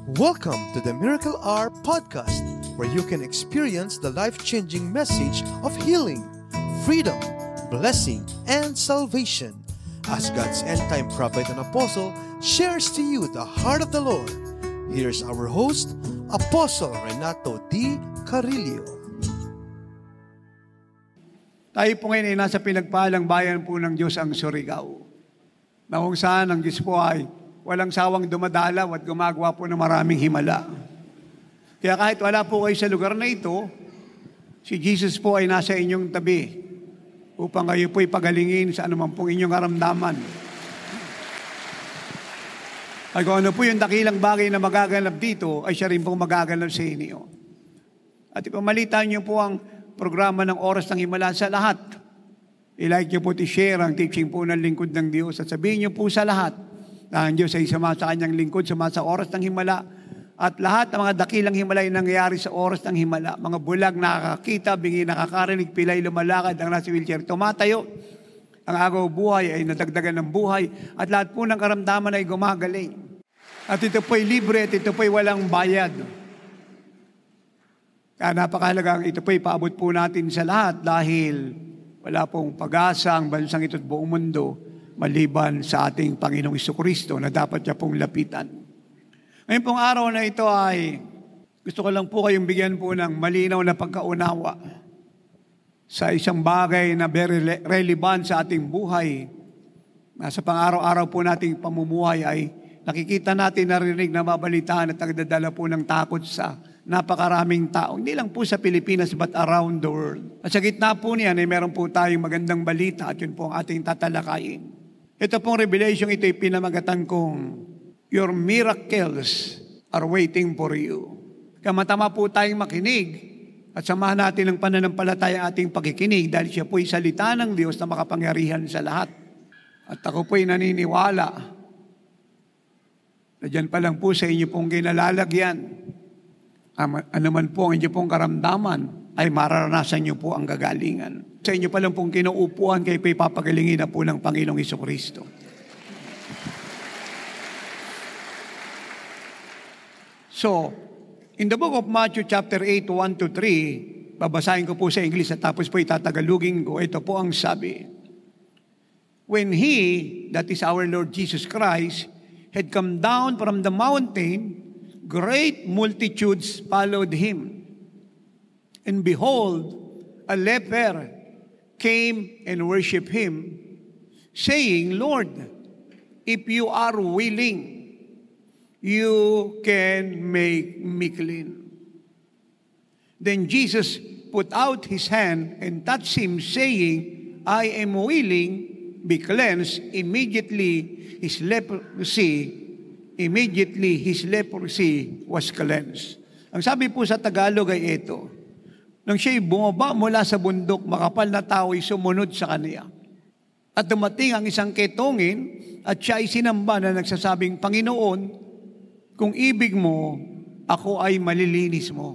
Welcome to the Miracle Hour podcast, where you can experience the life-changing message of healing, freedom, blessing, and salvation. As God's end-time prophet and apostle shares to you the heart of the Lord, here's our host, Apostle Renato D. Carillo. Tayo po ngayon ay nasa pinagpalang bayan po ng Diyos ang Surigao, na kung saan ang Diyos po ay walang sawang dumadalaw at gumagawa po ng maraming himala. Kaya kahit wala po kayo sa lugar na ito, si Jesus po ay nasa inyong tabi upang kayo po ipagalingin sa anuman pong inyong karamdaman. Ay kung ano po yung dakilang bagay na magaganap dito, ay siya rin po magaganap sa inyo. At ipamalitan niyo po ang programa ng Oras ng Himala sa lahat. I-like niyo po i-share ang teaching po ng lingkod ng Diyos at sabihin niyo po sa lahat na ang Diyos ay sama sa kanyang lingkod, sama sa oras ng himala. At lahat ng mga dakilang himala ay nangyayari sa oras ng himala. Mga bulag nakakakita, bingi nakakarinig, pilay lumalakad, ang nasa wheelchair tumatayo. Ang agaw buhay ay nadagdagan ng buhay. At lahat po ng karamdaman ay gumagaling. At ito po'y libre at ito po'y walang bayad. Kaya napakahalagang ito po'y paabot po natin sa lahat dahil wala pong pag-asa ang bansang ito at buong mundo maliban sa ating Panginoong Jesucristo na dapat niya pong lapitan. Ngayon pong araw na ito ay gusto ko lang po kayong bigyan po ng malinaw na pagkaunawa sa isang bagay na very relevant sa ating buhay. Nasa pang-araw-araw po nating pamumuhay ay nakikita natin, narinig, nababalitaan at nagdadala po ng takot sa napakaraming tao. Hindi lang po sa Pilipinas but around the world. At sa gitna po niyan ay meron po tayong magandang balita at yun po ang ating tatalakayin. Ito pong revelation, ito ay pinamagatan kong your miracles are waiting for you. Kaya matama po tayong makinig at samahan natin ng pananampalataya ating pakikinig dahil siya po'y salita ng Diyos na makapangyarihan sa lahat. At ako po'y naniniwala na dyan pa lang po sa inyo pong kinalalagyan, ano man po ang inyo pong karamdaman, ay mararanasan niyo po ang gagalingan. Sa inyo pa lang pong kinuupuan, kayo po'y papagalingin na po ng Panginoong Jesucristo. So, in the book of Matthew chapter 8, 1-3, babasahin ko po sa English at tapos po itatagalugin ko. Ito po ang sabi. When He, that is our Lord Jesus Christ, had come down from the mountain, great multitudes followed Him. And behold, a leper came and worshiped Him, saying, Lord, if you are willing, you can make me clean. Then Jesus put out His hand and touched him, saying, I am willing, be cleansed. Immediately his leprosy was cleansed. Ang sabi po sa Tagalog ay ito, nang siya'y bumaba mula sa bundok, makapal na tao ay sumunod sa kaniya. At dumating ang isang ketongin at siya ay sinamba na nagsasabing, Panginoon, kung ibig mo, ako ay malilinis mo.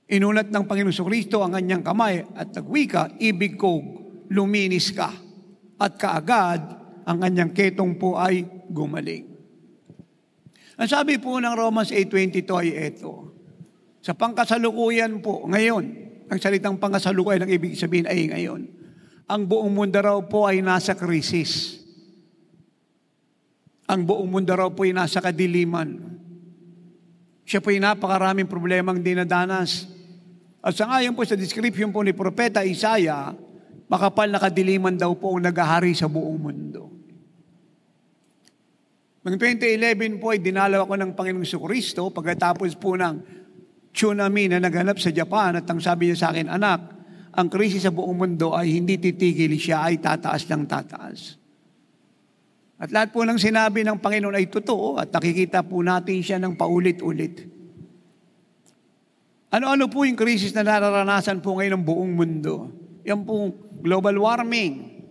Inulat ng Panginoon Jesucristo ang kanyang kamay at nagwika, ibig ko, luminis ka. At kaagad, ang kanyang ketong po ay gumaling. Ang sabi po ng Romans 8:22 ay ito, sa pangkasalukuyan po, ngayon, ang salitang pangkasalukuyan ang ibig sabihin ay ngayon, ang buong mundo raw po ay nasa krisis. Ang buong mundo raw po ay nasa kadiliman. Siya po ay napakaraming problemang dinadanas. At sa ngayon po sa description po ni Propeta Isaiah, makapal na kadiliman daw po ang nagahari sa buong mundo. Noong 2011 po ay dinalaw ako ng Panginoong Jesucristo pagkatapos po ng tsunami na naganap sa Japan at ang sabi niya sa akin, anak, ang krisis sa buong mundo ay hindi titigil, siya ay tataas ng tataas. At lahat po ng sinabi ng Panginoon ay totoo at nakikita po natin siya ng paulit-ulit. Ano-ano po yung krisis na nararanasan po ngayon ng buong mundo? Yan po global warming,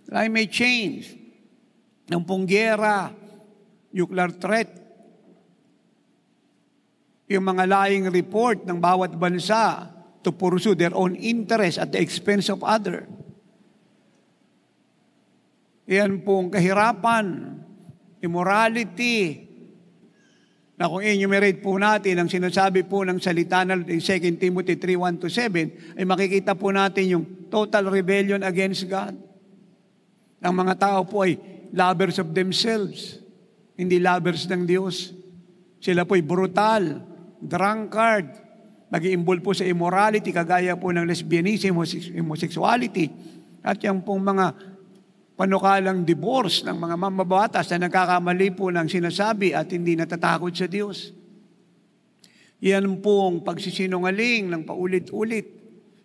climate change, yan pong giyera, nuclear threat, yung mga lying report ng bawat bansa to pursue their own interest at the expense of other. Yan pong kahirapan, immorality, na kung enumerate po natin ang sinasabi po ng salita ng 2 Timothy 3:1-7, ay makikita po natin yung total rebellion against God. Ang mga tao po ay lovers of themselves, hindi lovers ng Diyos. Sila po ay brutal, drunkard, mag-iimbol po sa immorality, kagaya po ng lesbianism, homosexuality, at yung pong mga panukalang divorce ng mga mamabatas na nagkakamali po ng sinasabi at hindi natatakot sa Diyos. Yan pong pagsisinungaling ng paulit-ulit.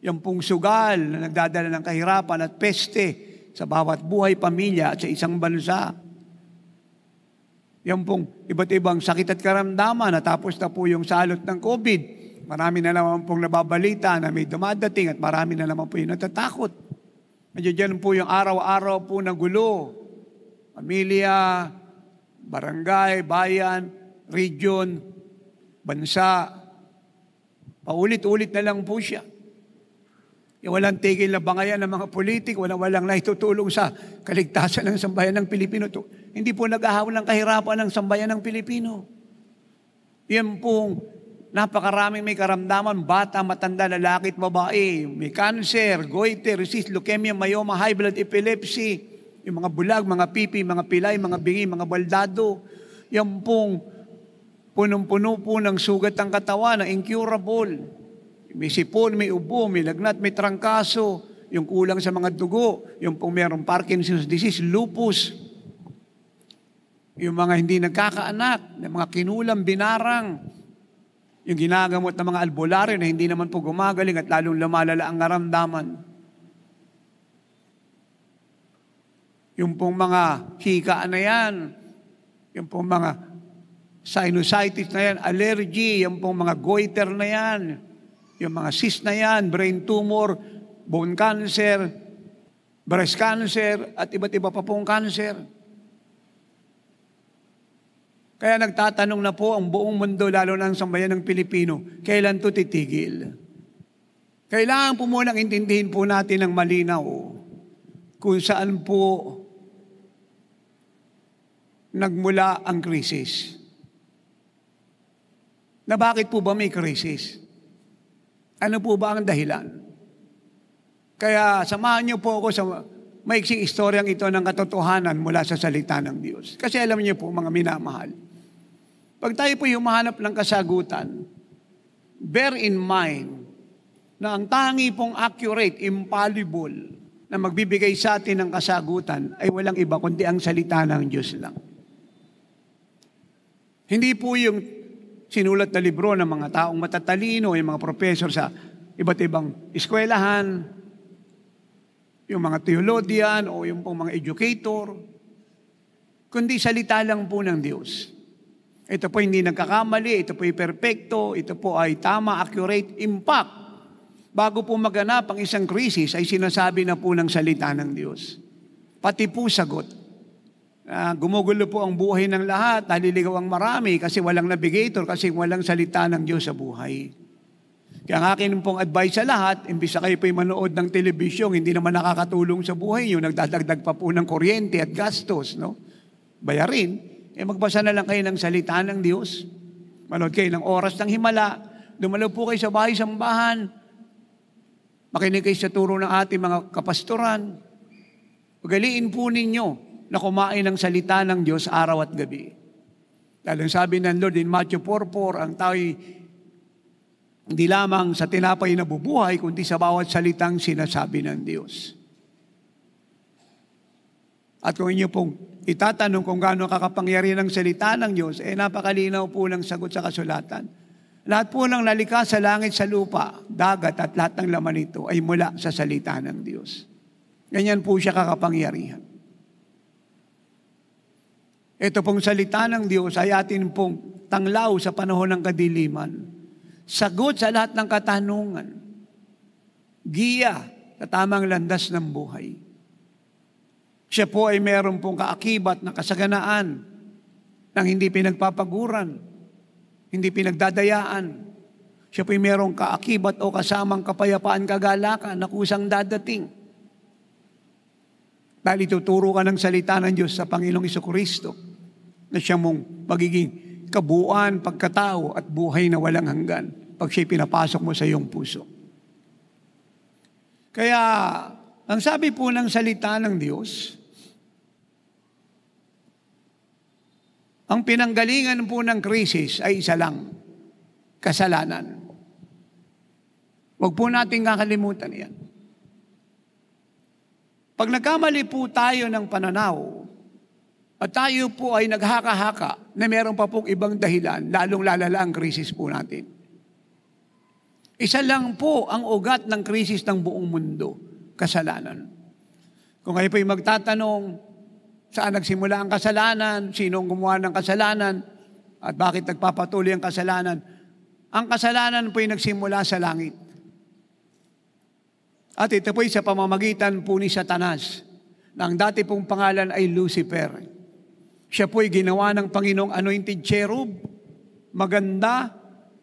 Yan pong sugal na nagdadala ng kahirapan at peste sa bawat buhay, pamilya at sa isang bansa. Yan pong iba't ibang sakit at karamdaman, natapos na po yung salot ng COVID. Marami na naman pong nababalita na may dumadating at marami na naman po yung natatakot. Diyan po yung araw-araw po na gulo. Pamilya, barangay, bayan, region, bansa. Paulit-ulit na lang po siya. Yung walang tigil na bangayan ng mga politik, walang naitutulong sa kaligtasan ng sambayan ng Pilipino. Hindi po nag-ahawal ng kahirapan ng sambayan ng Pilipino. Yan pong napakaraming may karamdaman, bata, matanda, lalaki at babae. May cancer, goiter, resist, leukemia, myoma, high blood, epilepsy, yung mga bulag, mga pipi, mga pilay, mga bingi, mga baldado. Yan pong punong-puno po ng sugat ang katawan na incurable. May sipon, may ubo, may lagnat, may trangkaso, yung kulang sa mga dugo, yung pong mayroong Parkinson's disease, lupus, yung mga hindi nagkakaanak, yung mga kinulang, binarang, yung ginagamot ng mga albularyo na hindi naman po gumagaling at lalong lumalala ang naramdaman. Yung pong mga hika na yan, yung pong mga sinusitis na yan, allergy, yung pong mga goiter na yan, yung mga cyst na yan, brain tumor, bone cancer, breast cancer, at iba't iba pa pong cancer. Kaya nagtatanong na po ang buong mundo, lalo na ang sambayan ng Pilipino, kailan to titigil? Kailangan po munang intindihin po natin ng malinaw kung saan po nagmula ang krisis. Na bakit po ba may krisis? Ano po ba ang dahilan? Kaya samahan niyo po ako sa maiksing istoryang ito ng katotohanan mula sa salita ng Diyos. Kasi alam niyo po, mga minamahal, pag tayo po humahanap ng kasagutan, bear in mind na ang tangi pong accurate, infallible, na magbibigay sa atin ng kasagutan ay walang iba kundi ang salita ng Diyos lang. Hindi po yung sinulat na libro ng mga taong matatalino, yung mga professor sa iba't ibang eskwelahan, yung mga theologian o yung pong mga educator, kundi salita lang po ng Diyos. Ito po hindi nagkakamali, ito po ay perfecto, ito po ay tama, accurate, impact. Bago po maganap ang isang krisis, ay sinasabi na po ng salita ng Diyos. Pati po sagot. Gumugulo po ang buhay ng lahat, naliligaw ang marami kasi walang navigator, kasi walang salita ng Diyos sa buhay. Kaya ang akin pong advice sa lahat, imbis na kayo po'y manood ng telebisyon, hindi naman nakakatulong sa buhay nyo, nagdadagdag pa po ng kuryente at gastos, no? Bayarin. Magbasa na lang kayo ng salita ng Diyos. Manood kayo ng oras ng himala. Dumalaw po kayo sa bahay-sambahan. Makinig kayo sa turo ng ating mga kapastoran. Pagaliin po ninyo na kumain ng salita ng Diyos araw at gabi. Dahil sabi ng Lord in Matthew 4:4, ang tao'y hindi lamang sa tinapay na bubuhay, kundi sa bawat salitang sinasabi ng Diyos. At kung inyo pong itatanong kung gaano kakapangyarihan ng salita ng Diyos, napakalinaw po ng sagot sa kasulatan. Lahat po ng nalikha sa langit, sa lupa, dagat at lahat ng laman nito ay mula sa salita ng Diyos. Ganyan po siya kakapangyarihan. Ito pong salita ng Diyos ay atin pong tanglaw sa panahon ng kadiliman. Sagot sa lahat ng katanungan. Giya sa tamang landas ng buhay. Siya po ay meron pong kaakibat na kasaganaan ng hindi pinagpapaguran, hindi pinagdadayaan. Siya po ay merong kaakibat o kasamang kapayapaan, kagalakan na kusang dadating. Dahil ituturo ka ng salita ng Diyos sa Panginoong Jesucristo na siya mong magiging kabuuan, pagkatao at buhay na walang hanggan pag siya'y pinapasok mo sa iyong puso. Kaya, ang sabi po ng salita ng Diyos, ang pinanggalingan po ng krisis ay isa lang, kasalanan. Huwag po natin kakalimutan yan. Pag nagkamali po tayo ng pananaw, at tayo po ay naghaka-haka na meron pa pong ibang dahilan, lalong lalala ang krisis po natin. Isa lang po ang ugat ng krisis ng buong mundo, kasalanan. Kung kayo po'y magtatanong, saan nagsimula ang kasalanan, sinong gumawa ng kasalanan, at bakit nagpapatuloy ang kasalanan, ang kasalanan po'y nagsimula sa langit. At ito po'y sa pamamagitan po ni Satanas, na ang dati pong pangalan ay Lucifer. Siya po'y ginawa ng Panginoong anointed cherub, maganda,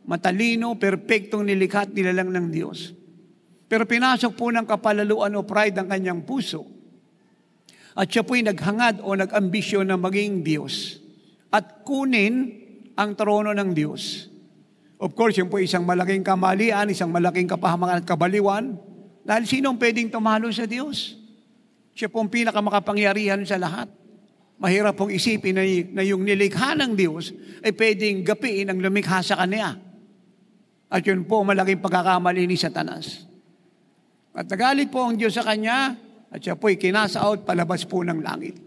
matalino, perpektong nilikha at nilalang ng Diyos. Pero pinasok po ng kapalaluan o pride ang kanyang puso. At siya po'y naghangad o nag-ambisyon na maging Diyos at kunin ang trono ng Diyos. Of course, yun po isang malaking kamalian, isang malaking kapahamakan at kabaliwan. Dahil sinong pwedeng tumalo sa Diyos? Siya pong pinakamakapangyarihan sa lahat. Mahirap pong isipin na yung nilikha ng Diyos ay pwedeng gapiin ang lumikha sa Kanya. At yun po malaking pagkakamali ni Satanas. At nagalit po ang Diyos sa Kanya at siya po'y kinasa out palabas po ng langit.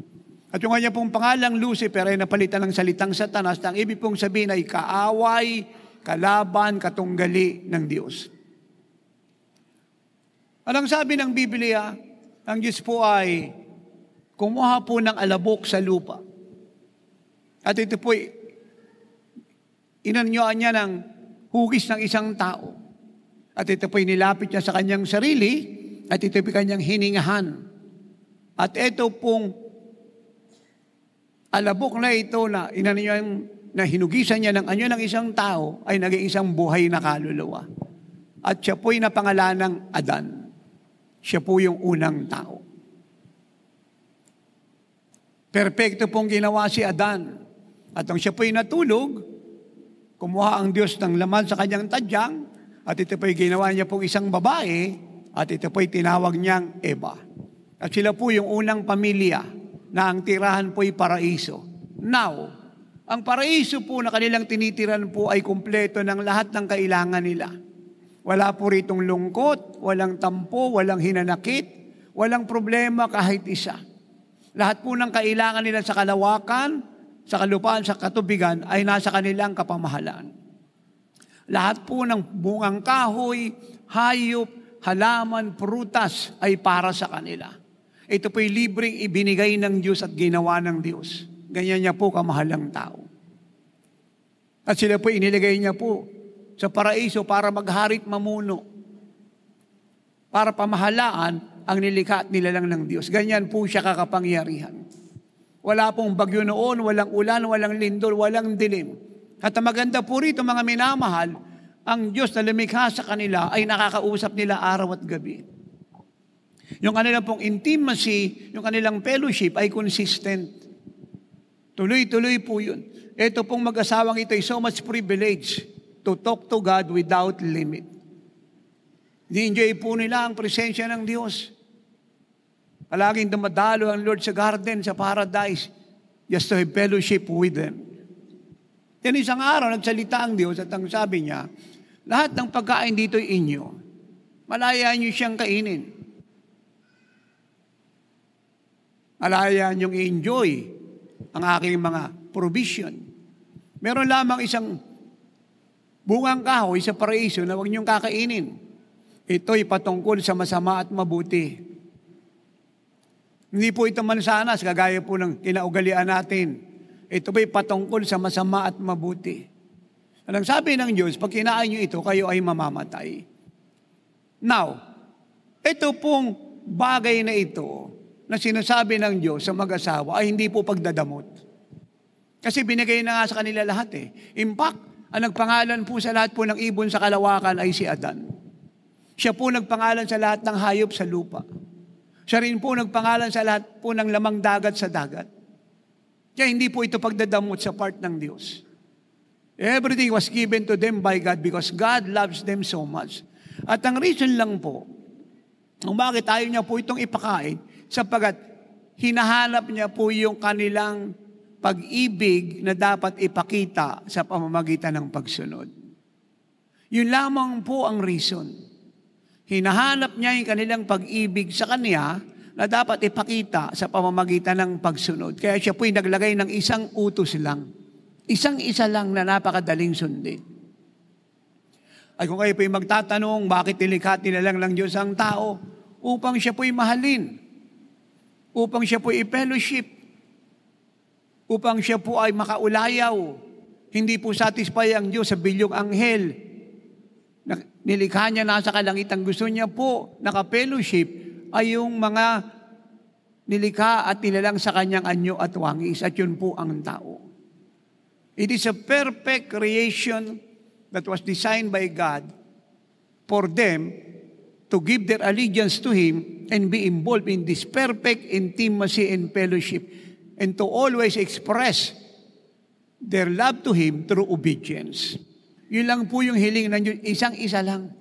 At yung kanya pong pangalang Lucifer ay napalitan ng salitang Satanas na ang ibig pong sabihin ay kaaway, kalaban, katunggali ng Diyos. Anong sabi ng Biblia? Ang Diyos po ay kumuha po ng alabok sa lupa. At ito po'y inanyoan niya ng hugis ng isang tao. At ito po'y nilapit niya sa kanyang sarili at ito po'y kanyang hiningahan. At ito pong alabok na ito na inanyoan na hinugisan niya ng anyo ng isang tao ay naging isang buhay na kaluluwa. At siya po'y napangalan ng Adan. Siya po yung unang tao. Perpekto pong ginawa si Adan. At nang siya po'y natulog, kumuha ang Diyos ng laman sa kanyang tadyang, at ito po'y ginawa niya pong isang babae, at ito po'y tinawag niyang Eva. At sila po yung unang pamilya na ang tirahan po'y paraiso. Now, ang paraiso po na kanilang tinitiran po ay kumpleto ng lahat ng kailangan nila. Wala po ritong lungkot, walang tampo, walang hinanakit, walang problema kahit isa. Lahat po ng kailangan nila sa kalawakan, sa kalupaan, sa katubigan ay nasa kanilang kapamahalaan. Lahat po ng bungang kahoy, hayop, halaman, prutas ay para sa kanila. Ito po'y libreng ibinigay ng Diyos at ginawa ng Diyos. Ganyan niya po kamahalang tao. At sila po'y iniligay niya po sa paraiso para magharit mamuno. Para pamahalaan ang nilikha at nilalang ng Diyos. Ganyan po siya kakapangyarihan. Wala pong bagyo noon, walang ulan, walang lindol, walang dilim. At ang maganda po rito, mga minamahal, ang Diyos na lumikha sa kanila ay nakakausap nila araw at gabi. Yung kanilang pong intimacy, yung kanilang fellowship ay consistent. Tuloy-tuloy po yun. Ito pong mag-asawang ito ay so much privilege to talk to God without limit. Ni-enjoy po nila ang presensya ng Diyos. Palaging dumadalo ang Lord sa garden, sa paradise, just to have fellowship with them. Yan isang araw, nagsalita ang Diyos at ang sabi niya, lahat ng pagkain dito ay inyo. Malaya niyo siyang kainin. Malaya niyong i-enjoy ang aking mga provision. Meron lamang isang bungang kahoy sa paraiso na huwag niyong kakainin. Ito'y patungkol sa masama at mabuti. Hindi po ito mansanas, kagaya po ng kinaugalian natin. Ito ba'y patungkol sa masama at mabuti. Ang sabi ng Diyos, pag kinain niyo ito, kayo ay mamamatay. Now, ito pong bagay na ito na sinasabi ng Diyos sa mag-asawa ay hindi po pagdadamot. Kasi binigay na nga sa kanila lahat eh. In fact, ang nagpangalan po sa lahat po ng ibon sa kalawakan ay si Adan. Siya po nagpangalan sa lahat ng hayop sa lupa. Siya rin po nagpangalan sa lahat po ng lamang dagat sa dagat. Kaya hindi po ito pagdadamot sa part ng Diyos. Everything was given to them by God because God loves them so much. At ang reason lang po, kung bakit ayaw niya po itong ipakain, sapagkat hinahanap niya po yung kanilang pag-ibig na dapat ipakita sa pamamagitan ng pagsunod. Yun lamang po ang reason. Hinahanap niya yung kanilang pag-ibig sa Kanya na dapat ipakita sa pamamagitan ng pagsunod. Kaya siya po'y naglagay ng isang utos lang. Isang-isa lang na napakadaling sundin. Ay kung kayo po'y magtatanong, bakit nilikha lang ng Diyos ang tao? Upang siya po'y mahalin. Upang siya po'y i-fellowship. Upang siya po ay makaulayaw. Hindi po satisfy ang Diyos sa bilyong anghel. Nilikha niya nasa kalangitan. Gusto niya po naka-fellowship ay yung mga nilikha at nilalang sa kanyang anyo at wangis. At yun po ang tao. It is a perfect creation that was designed by God for them to give their allegiance to Him and be involved in this perfect intimacy and fellowship and to always express their love to Him through obedience. Yun lang po yung hiling ng Diyos. Isang-isa lang.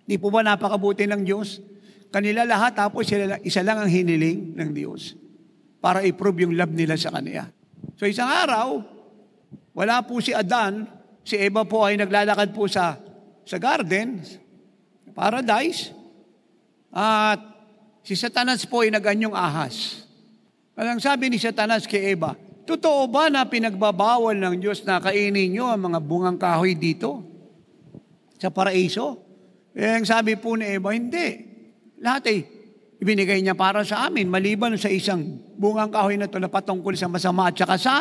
Di po ba napakabuti ng Diyos? Kanila lahat, tapos isa lang ang hiniling ng Diyos para i-prove yung love nila sa Kanya. So isang araw, wala po si Adan, si Eva po ay naglalakad po sa garden, paradise, at si Satanas po ay naganyong ahas. Ang sabi ni Satanas kay Eva, totoo ba na pinagbabawal ng Diyos na kainin nyo ang mga bungang kahoy dito sa paraiso? Ang sabi po ni Eva, hindi. Lahat ay ibinigay niya para sa amin, maliban sa isang bungang kahoy na ito na patungkol sa masama at saka sa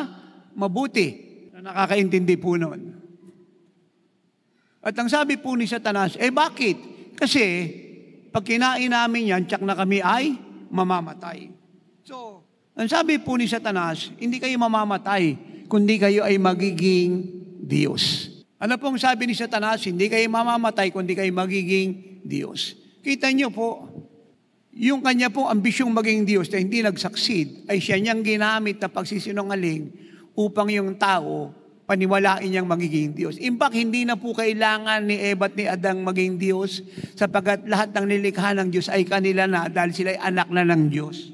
mabuti. Nakakaintindi po noon. At ang sabi po ni Satanas, bakit? Kasi, pag kinain namin yan, tsak na kami ay mamamatay. So, ang sabi po ni Satanas, hindi kayo mamamatay, kundi kayo ay magiging Diyos. Ano pong sabi ni Satanas? Hindi kayo mamamatay, kundi kayo magiging Diyos. Kita niyo po, yung kanya pong ambisyong maging Diyos na hindi nag-succeed, ay siya niyang ginamit na pagsisinungaling upang yung tao paniwalain niyang magiging Diyos. In fact, hindi na po kailangan ni Eva at ni Adang maging Diyos sapagkat lahat ng nilikha ng Diyos ay kanila na dahil sila ay anak na ng Diyos.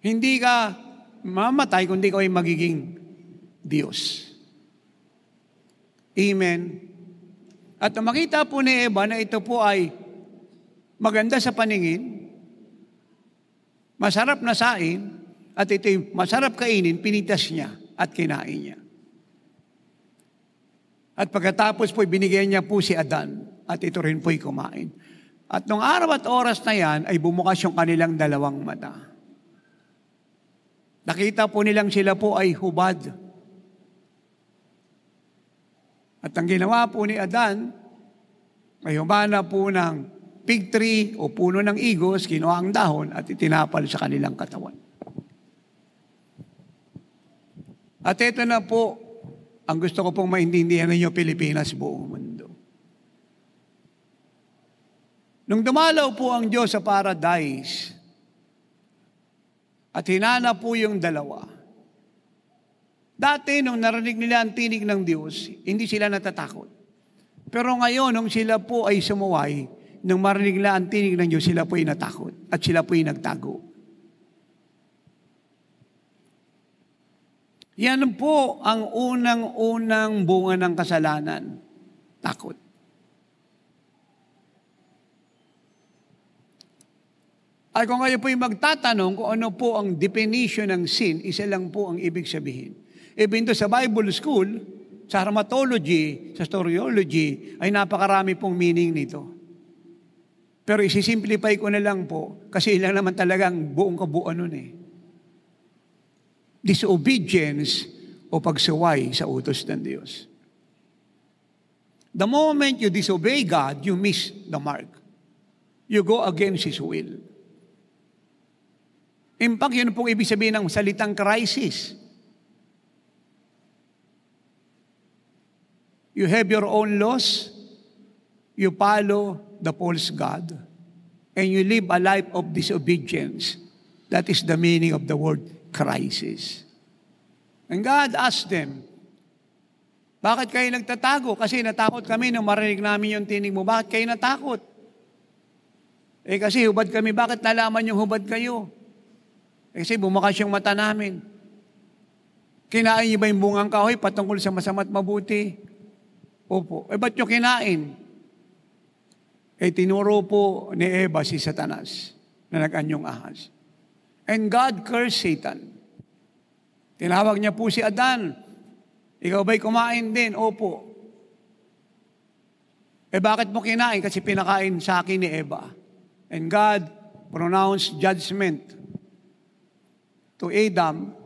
Hindi ka mamatay kundi ikaw ay magiging Diyos. Amen. At makita po ni Eva na ito po ay maganda sa paningin, masarap na sain, at ito'y masarap kainin, pinitas niya at kinain niya. At pagkatapos po'y binigyan niya po si Adan at ito rin po'y kumain. At nung araw at oras na yan ay bumukas yung kanilang dalawang mata. Nakita po nilang sila po ay hubad. At ang ginawa po ni Adan, ay humana po ng fig tree o puno ng igos, kinuha ang dahon at itinapal sa kanilang katawan. At ito na po, ang gusto ko pong maintindihan ninyo, Pilipinas, buong mundo. Nung dumalaw po ang Diyos sa paradise, at hinanap po yung dalawa, dati nung narinig nila ang tinig ng Diyos, hindi sila natatakot. Pero ngayon, nung sila po ay sumuway, nung marinig nila ang tinig ng Diyos, sila po ay natakot at sila po ay nagtago. Yan po ang unang-unang bunga ng kasalanan. Takot. Ay kung kayo po yung magtatanong kung ano po ang definition ng sin, isa lang po ang ibig sabihin. Even though sa Bible School, sa hermatology, sa historiology, ay napakarami pong meaning nito. Pero isisimplify ko na lang po, kasi ilang naman talagang buong kabuuan nun eh. Disobedience o pagsuway sa utos ng Diyos. The moment you disobey God, you miss the mark. You go against His will. In fact, yun pong ibig sabihin ng salitang crisis. You have your own laws, you follow the false God, and you live a life of disobedience. That is the meaning of the word crisis. And God asked them, Bakit kayo nagtatago? Kasi natakot kami nung marinig namin yung tinig mo. Bakit kayo natakot? Kasi hubad kami. Bakit nalaman yung hubad kayo? Kasi bumakas yung mata namin. Kinain niyo ba yung bungang kahoy patungkol sa masama't mabuti? Opo. Ba't nyo kinain? Tinuro po ni Eva si Satanas na nag-anyong ahas. And God cursed Satan. Tinawag niya po si Adan. Ikaw ba'y kumain din? Opo. Bakit mo kinain? Kasi pinakain sa akin ni Eva. And God pronounced judgment to Adam.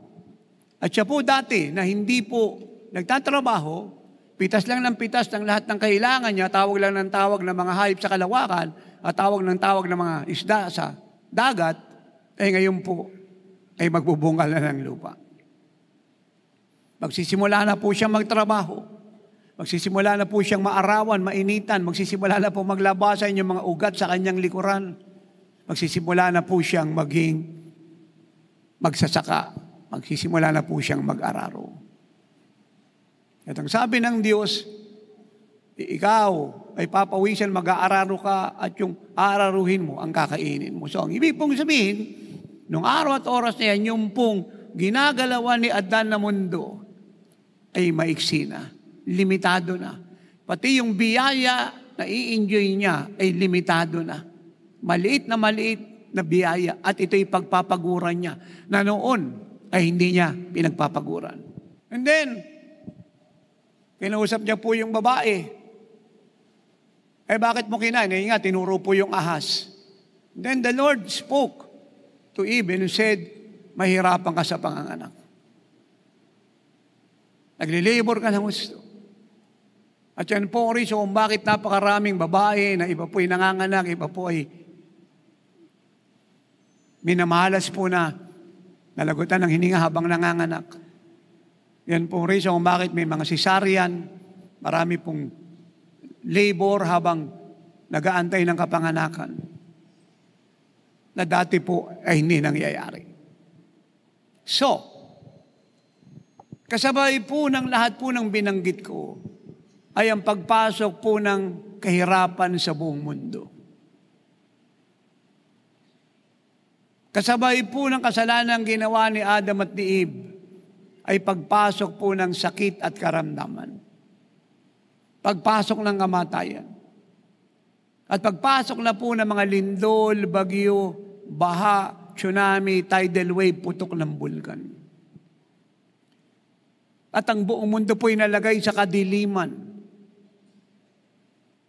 At siya po dati na hindi po nagtatrabaho, pitas lang ng pitas ng lahat ng kailangan niya, tawag lang ng tawag ng mga hayop sa kalawakan, at tawag ng tawag ng mga isda sa dagat, ngayon po ay magbubungal na ng lupa. Magsisimula na po siyang magtrabaho. Magsisimula na po siyang maarawan, mainitan. Magsisimula na po maglabasan yung mga ugat sa kanyang likuran. Magsisimula na po siyang maging magsasaka. Magsisimula na po siyang mag-araro. At ang sabi ng Diyos, ikaw ay papawisan, mag-aararo ka at yung aararuhin mo ang kakainin mo. So ang ibig pong sabihin, nung araw at oras na yan, yung pong ginagalawan ni Adan na mundo, ay maiksi na, limitado na. Pati yung biyaya na i-enjoy niya ay limitado na. Maliit na biyaya at ito'y pagpapaguran niya na noon ay hindi niya pinagpapaguran. And then, kinausap niya po yung babae. Bakit mo kinain? Nga, tinuro po yung ahas. Then the Lord spoke to Eve and said, mahirapan ka sa panganganak. Naglilibor ka ng gusto. At yan po ang reason kung bakit napakaraming babae na iba po ay nanganganak, iba po ay minamalas po na nalagutan ng hininga habang nanganganak. Yan po ang reason kung bakit may mga cesarean, marami pong labor habang nag-aantay ng kapanganakan na dati po ay hindi nangyayari. So, kasabay po ng lahat po ng binanggit ko ay ang pagpasok po ng kahirapan sa buong mundo. Kasabay po ng kasalanan ginawa ni Adam at ni Eve ay pagpasok po ng sakit at karamdaman. Pagpasok ng kamatayan. At pagpasok na po ng mga lindol, bagyo, baha, tsunami, tidal wave, putok ng bulkan. At ang buong mundo po ay nalagay sa kadiliman.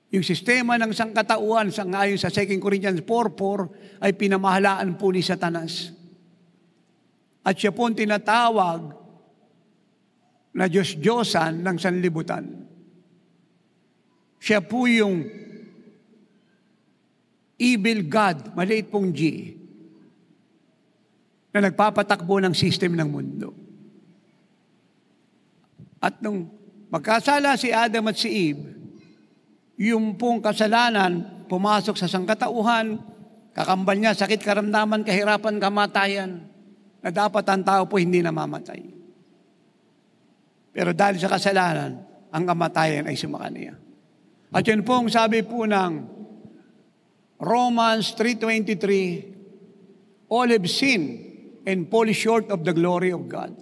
Yung sistema ng sangkatauhan, ayon sa 2 Corinthians 4:4, ay pinamahalaan po ni Satanas. At siya po ang tinatawag na Diyos-Diyosan ng sanlibutan. Siya po yung evil God, maliit pong G, na nagpapatakbo ng system ng mundo. At nung magkasala si Adam at si Eve, yung pong kasalanan pumasok sa sangkatauhan, kakambal niya, sakit, karamdaman, kahirapan, kamatayan, na dapat ang tao po hindi namamatay. Pero dahil sa kasalanan, ang kamatayan ay sumakaniya. At yun pong sabi po ng Romans 3:23, all have sinned and fall short of the glory of God.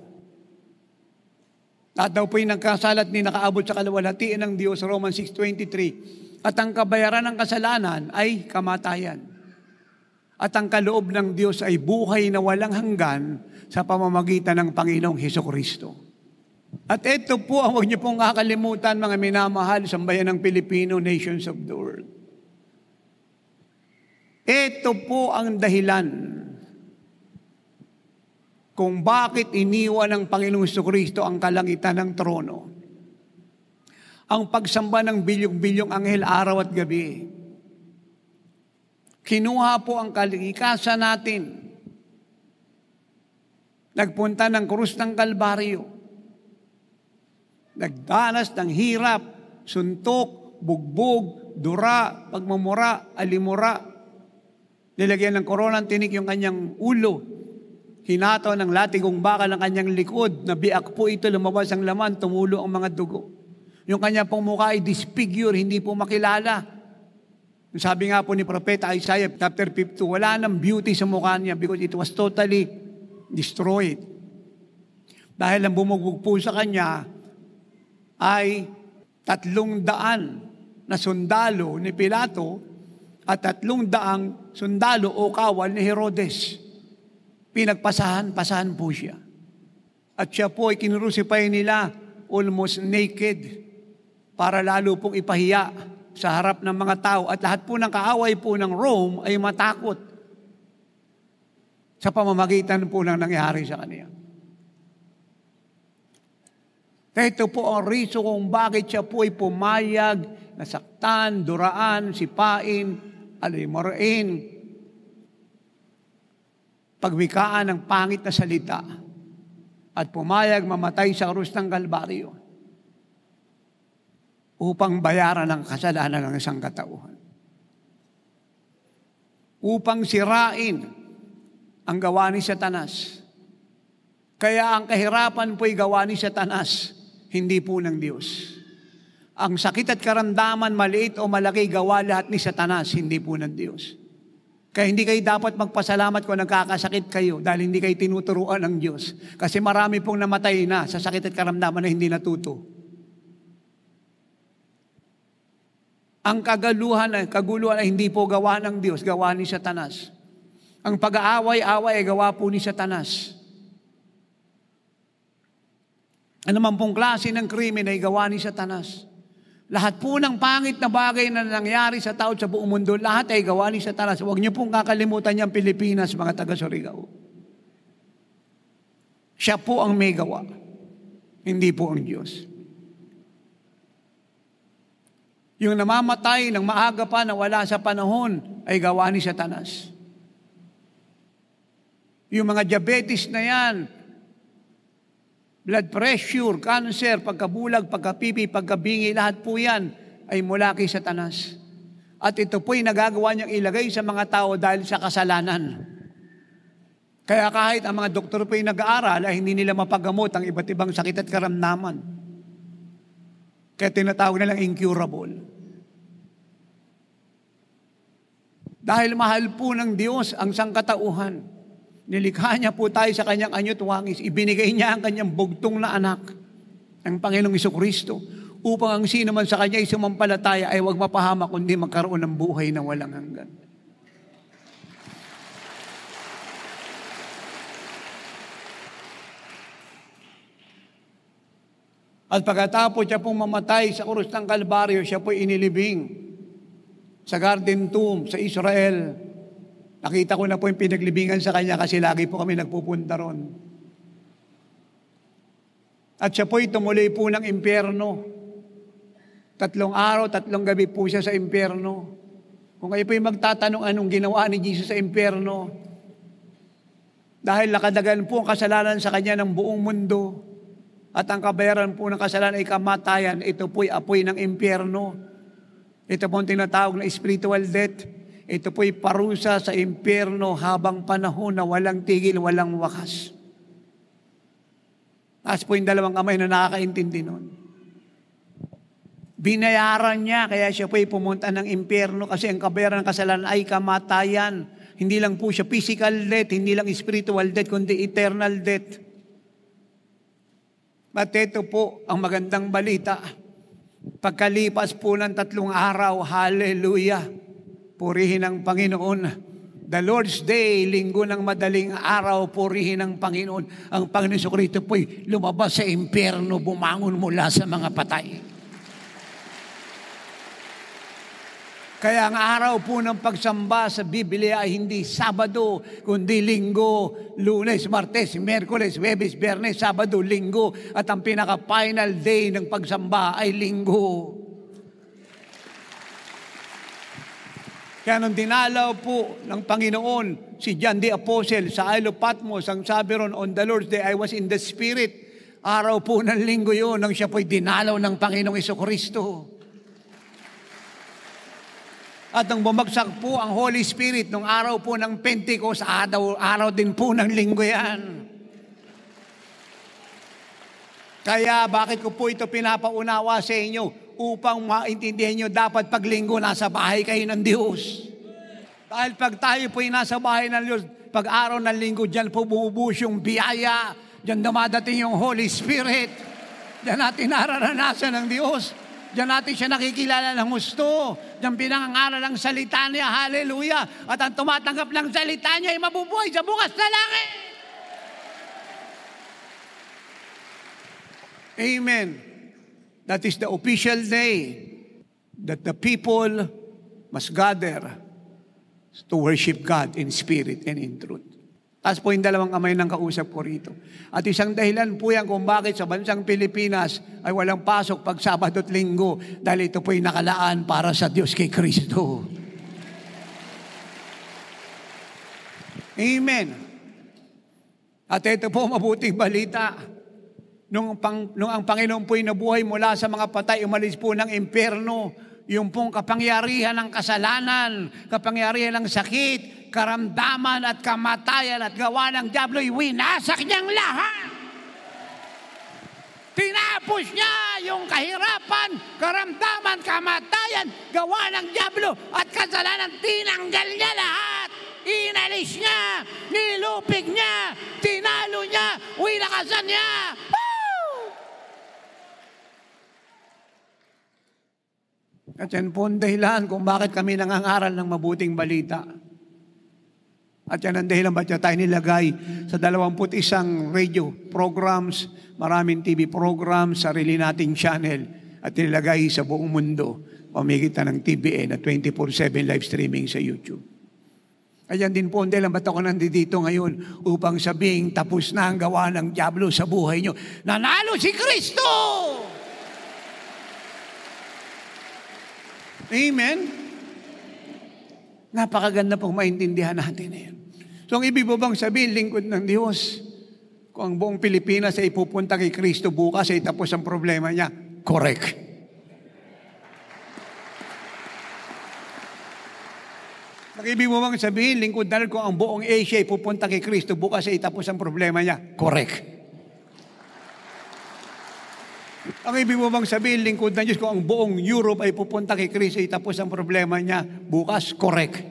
At daw po yung nagkasalat ni nakaabot sa kaluwalhatian ng Diyos, Romans 6:23. At ang kabayaran ng kasalanan ay kamatayan. At ang kaloob ng Diyos ay buhay na walang hanggan sa pamamagitan ng Panginoong Hesukristo. At ito po ang huwag niyo pong kakalimutan, mga minamahal sa bayan ng Pilipino, nations of the world. Ito po ang dahilan kung bakit iniwan ng Panginoong Hesukristo ang kalangitan ng trono. Ang pagsamba ng bilyong-bilyong anghel araw at gabi. Kinuha po ang kalikasan natin. Nagpunta ng krus ng Kalbaryo. Nagdanas ng hirap, suntok, bugbog, dura, pagmumura, alimura. Nilagyan ng korona ng tinik yung kanyang ulo. Hinato ng latigong bakal ang kanyang likod. Nabiak po ito, lumabas ang laman, tumulo ang mga dugo. Yung kanya pong mukha ay disfigure, hindi po makilala. Sabi nga po ni Propeta Isaiah, chapter 52, wala nang beauty sa mukha niya because it was totally destroyed. Dahil ang bumugbog po sa kanya ay 300 na sundalo ni Pilato at 300 sundalo o kawal ni Herodes. Pinagpasahan po siya. At siya po ay kinurusipay nila almost naked para lalo pong ipahiya sa harap ng mga tao. At lahat po ng kaaway po ng Rome ay matakot sa pamamagitan po ng nangyari sa kanya. Ito po ang reason kung bakit siya po ay pumayag, nasaktan, duraan, sipain, alimarain, pagwikaan ng pangit na salita, at pumayag mamatay sa krus ng Kalbaryo upang bayaran ang kasalanan ng isang katauhan. Upang sirain ang gawa ni Satanas. Kaya ang kahirapan po'y gawa ni Satanas, hindi po ng Diyos. Ang sakit at karamdaman, maliit o malaki, gawa lahat ni Satanas, hindi po ng Diyos. Kaya hindi kayo dapat magpasalamat kung nagkakasakit kayo dahil hindi kayo tinuturuan ng Diyos. Kasi marami pong namatay na sa sakit at karamdaman na hindi natuto. Ang kaguluhan ay hindi po gawa ng Diyos, gawa ni Satanas. Ang pag-aaway-away ay gawa po ni Satanas. Ano man pong klase ng krimen ay gawa ni Satanas. Lahat po ng pangit na bagay na nangyari sa tao sa buong mundo, lahat ay gawa ni Satanas. Huwag niyo pong kakalimutan niyang Pilipinas, mga taga-Surigao. Siya po ang may gawa, hindi po ang Diyos. Yung namamatay ng maaga pa na wala sa panahon ay gawa ni Satanas. Yung mga diabetes na yan, blood pressure, cancer, pagkabulag, pagkapipi, pagkabingi, lahat po yan ay mula kay Satanas. At ito po'y nagagawa niyang ilagay sa mga tao dahil sa kasalanan. Kaya kahit ang mga doktor po'y nag-aaral, ay hindi nila mapagamot ang iba't ibang sakit at karamdaman. Kaya tinatawag nilang incurable. Dahil mahal po ng Diyos ang sangkatauhan. Nilikha niya po tayo sa kanyang anyo't wangis. Ibinigay niya ang kanyang bugtong na anak, ang Panginoong Jesucristo, upang ang sino man sa kanya ay sumampalataya ay huwag mapahamak kundi magkaroon ng buhay na walang hanggan. At pagkatapos siya pong mamatay sa krus ng Kalbaryo, siya po inilibing sa Garden Tomb sa Israel. Nakita ko na po yung pinaglibingan sa kanya kasi lagi po kami nagpupunta ron. At siya po'y tumuloy po ng impyerno. 3 araw, 3 gabi po siya sa impyerno. Kung kayo po'y magtatanong anong ginawa ni Jesus sa impyerno, dahil nakadagan po ang kasalanan sa kanya ng buong mundo, at ang kabayaran po ng kasalanan ay kamatayan, ito po'y apoy ng impyerno. Ito po ang tinatawag na spiritual death. Ito po'y parusa sa impyerno habang panahon na walang tigil, walang wakas. Taas po yung 2 kamay na nakakaintindi nun. Binayaran niya, kaya siya po'y pumunta ng impyerno kasi ang kabayaran ng kasalanan ay kamatayan. Hindi lang po siya physical death, hindi lang spiritual death, kundi eternal death. At ito po ang magandang balita. Pagkalipas po ng 3 araw, hallelujah, purihin ang Panginoon. The Lord's Day, linggo ng madaling araw, purihin ang Panginoon. Ang Panginoon Jesucristo po'y lumabas sa impyerno, bumangon mula sa mga patay. Kaya ang araw po ng pagsamba sa Biblia ay hindi Sabado, kundi Linggo, Lunes, Martes, Miyerkules, Huwebes, Biyernes, Sabado, Linggo. At ang pinaka-final day ng pagsamba ay Linggo. Kaya nung dinalaw po ng Panginoon si John the Apostle sa Isle of Patmos, ang sabi ron, on the Lord's Day, I was in the Spirit. Araw po ng Linggo yun, nang siya po'y dinalaw ng Panginoong Jesucristo. At nung bumagsak po ang Holy Spirit, nung araw po ng Pentecost, araw din po ng Linggo yan. Kaya bakit ko po ito pinapaunawa sa inyo? Upang maintindihan nyo, dapat pag linggo nasa bahay kayo ng Diyos. Dahil pag tayo po'y nasa bahay ng Diyos, pag araw ng linggo, dyan po bumubuhos yung biyaya, dyan dumadating yung Holy Spirit, dyan natin nararanasan ng Diyos, dyan natin siya nakikilala ng gusto, dyan pinangangaral ang salita niya, hallelujah, at ang tumatanggap ng salita niya ay mabubuhay sa bukas na langit. Amen. That is the official day that the people must gather to worship God in spirit and in truth. Taas po yung dalawang kamay ng kausap ko rito. At isang dahilan po yan kung bakit sa bansang Pilipinas ay walang pasok pag Sabado at Linggo dahil ito po yung nakalaan para sa Diyos kay Kristo. Amen. At ito po mabuting balita. Nung ang Panginoon po'y nabuhay mula sa mga patay, umalis po ng impyerno, yung pong kapangyarihan ng kasalanan, kapangyarihan ng sakit, karamdaman at kamatayan at gawa ng dyablo'y winasak niyang lahat. Tinapos niya yung kahirapan, karamdaman, kamatayan, gawa ng dyablo at kasalanan, tinanggal niya lahat. Inalis niya, nilupig niya, tinalo niya, winakasan niya. At yan po ang dahilan kung bakit kami nangangaral ng mabuting balita. At yan ang dahilan ba't tayo nilagay sa 21 radio programs, maraming TV programs, sarili nating channel, at nilagay sa buong mundo, pamigitan ng TBN at 24/7 live streaming sa YouTube. Ayan din po ang dahilan ba't ako nandito ngayon upang sabihin tapos na ang gawa ng dyablo sa buhay nyo. Nanalo si Kristo! Amen? Napakaganda pong maintindihan natin yan. So ang ibig mo bang sabihin, lingkod ng Diyos, kung ang buong Pilipinas ay pupunta kay Kristo bukas ay tapos ang problema niya? Correct. Ang ibig mo bang sabihin, lingkod na rin kung ang buong Asia ay pupunta kay Kristo bukas ay tapos ang problema niya? Correct. Ang ibig mo bang sabihin, lingkod ng Diyos, kung ang buong Europe ay pupunta kay Kristo, tapos ang problema niya, bukas, correct.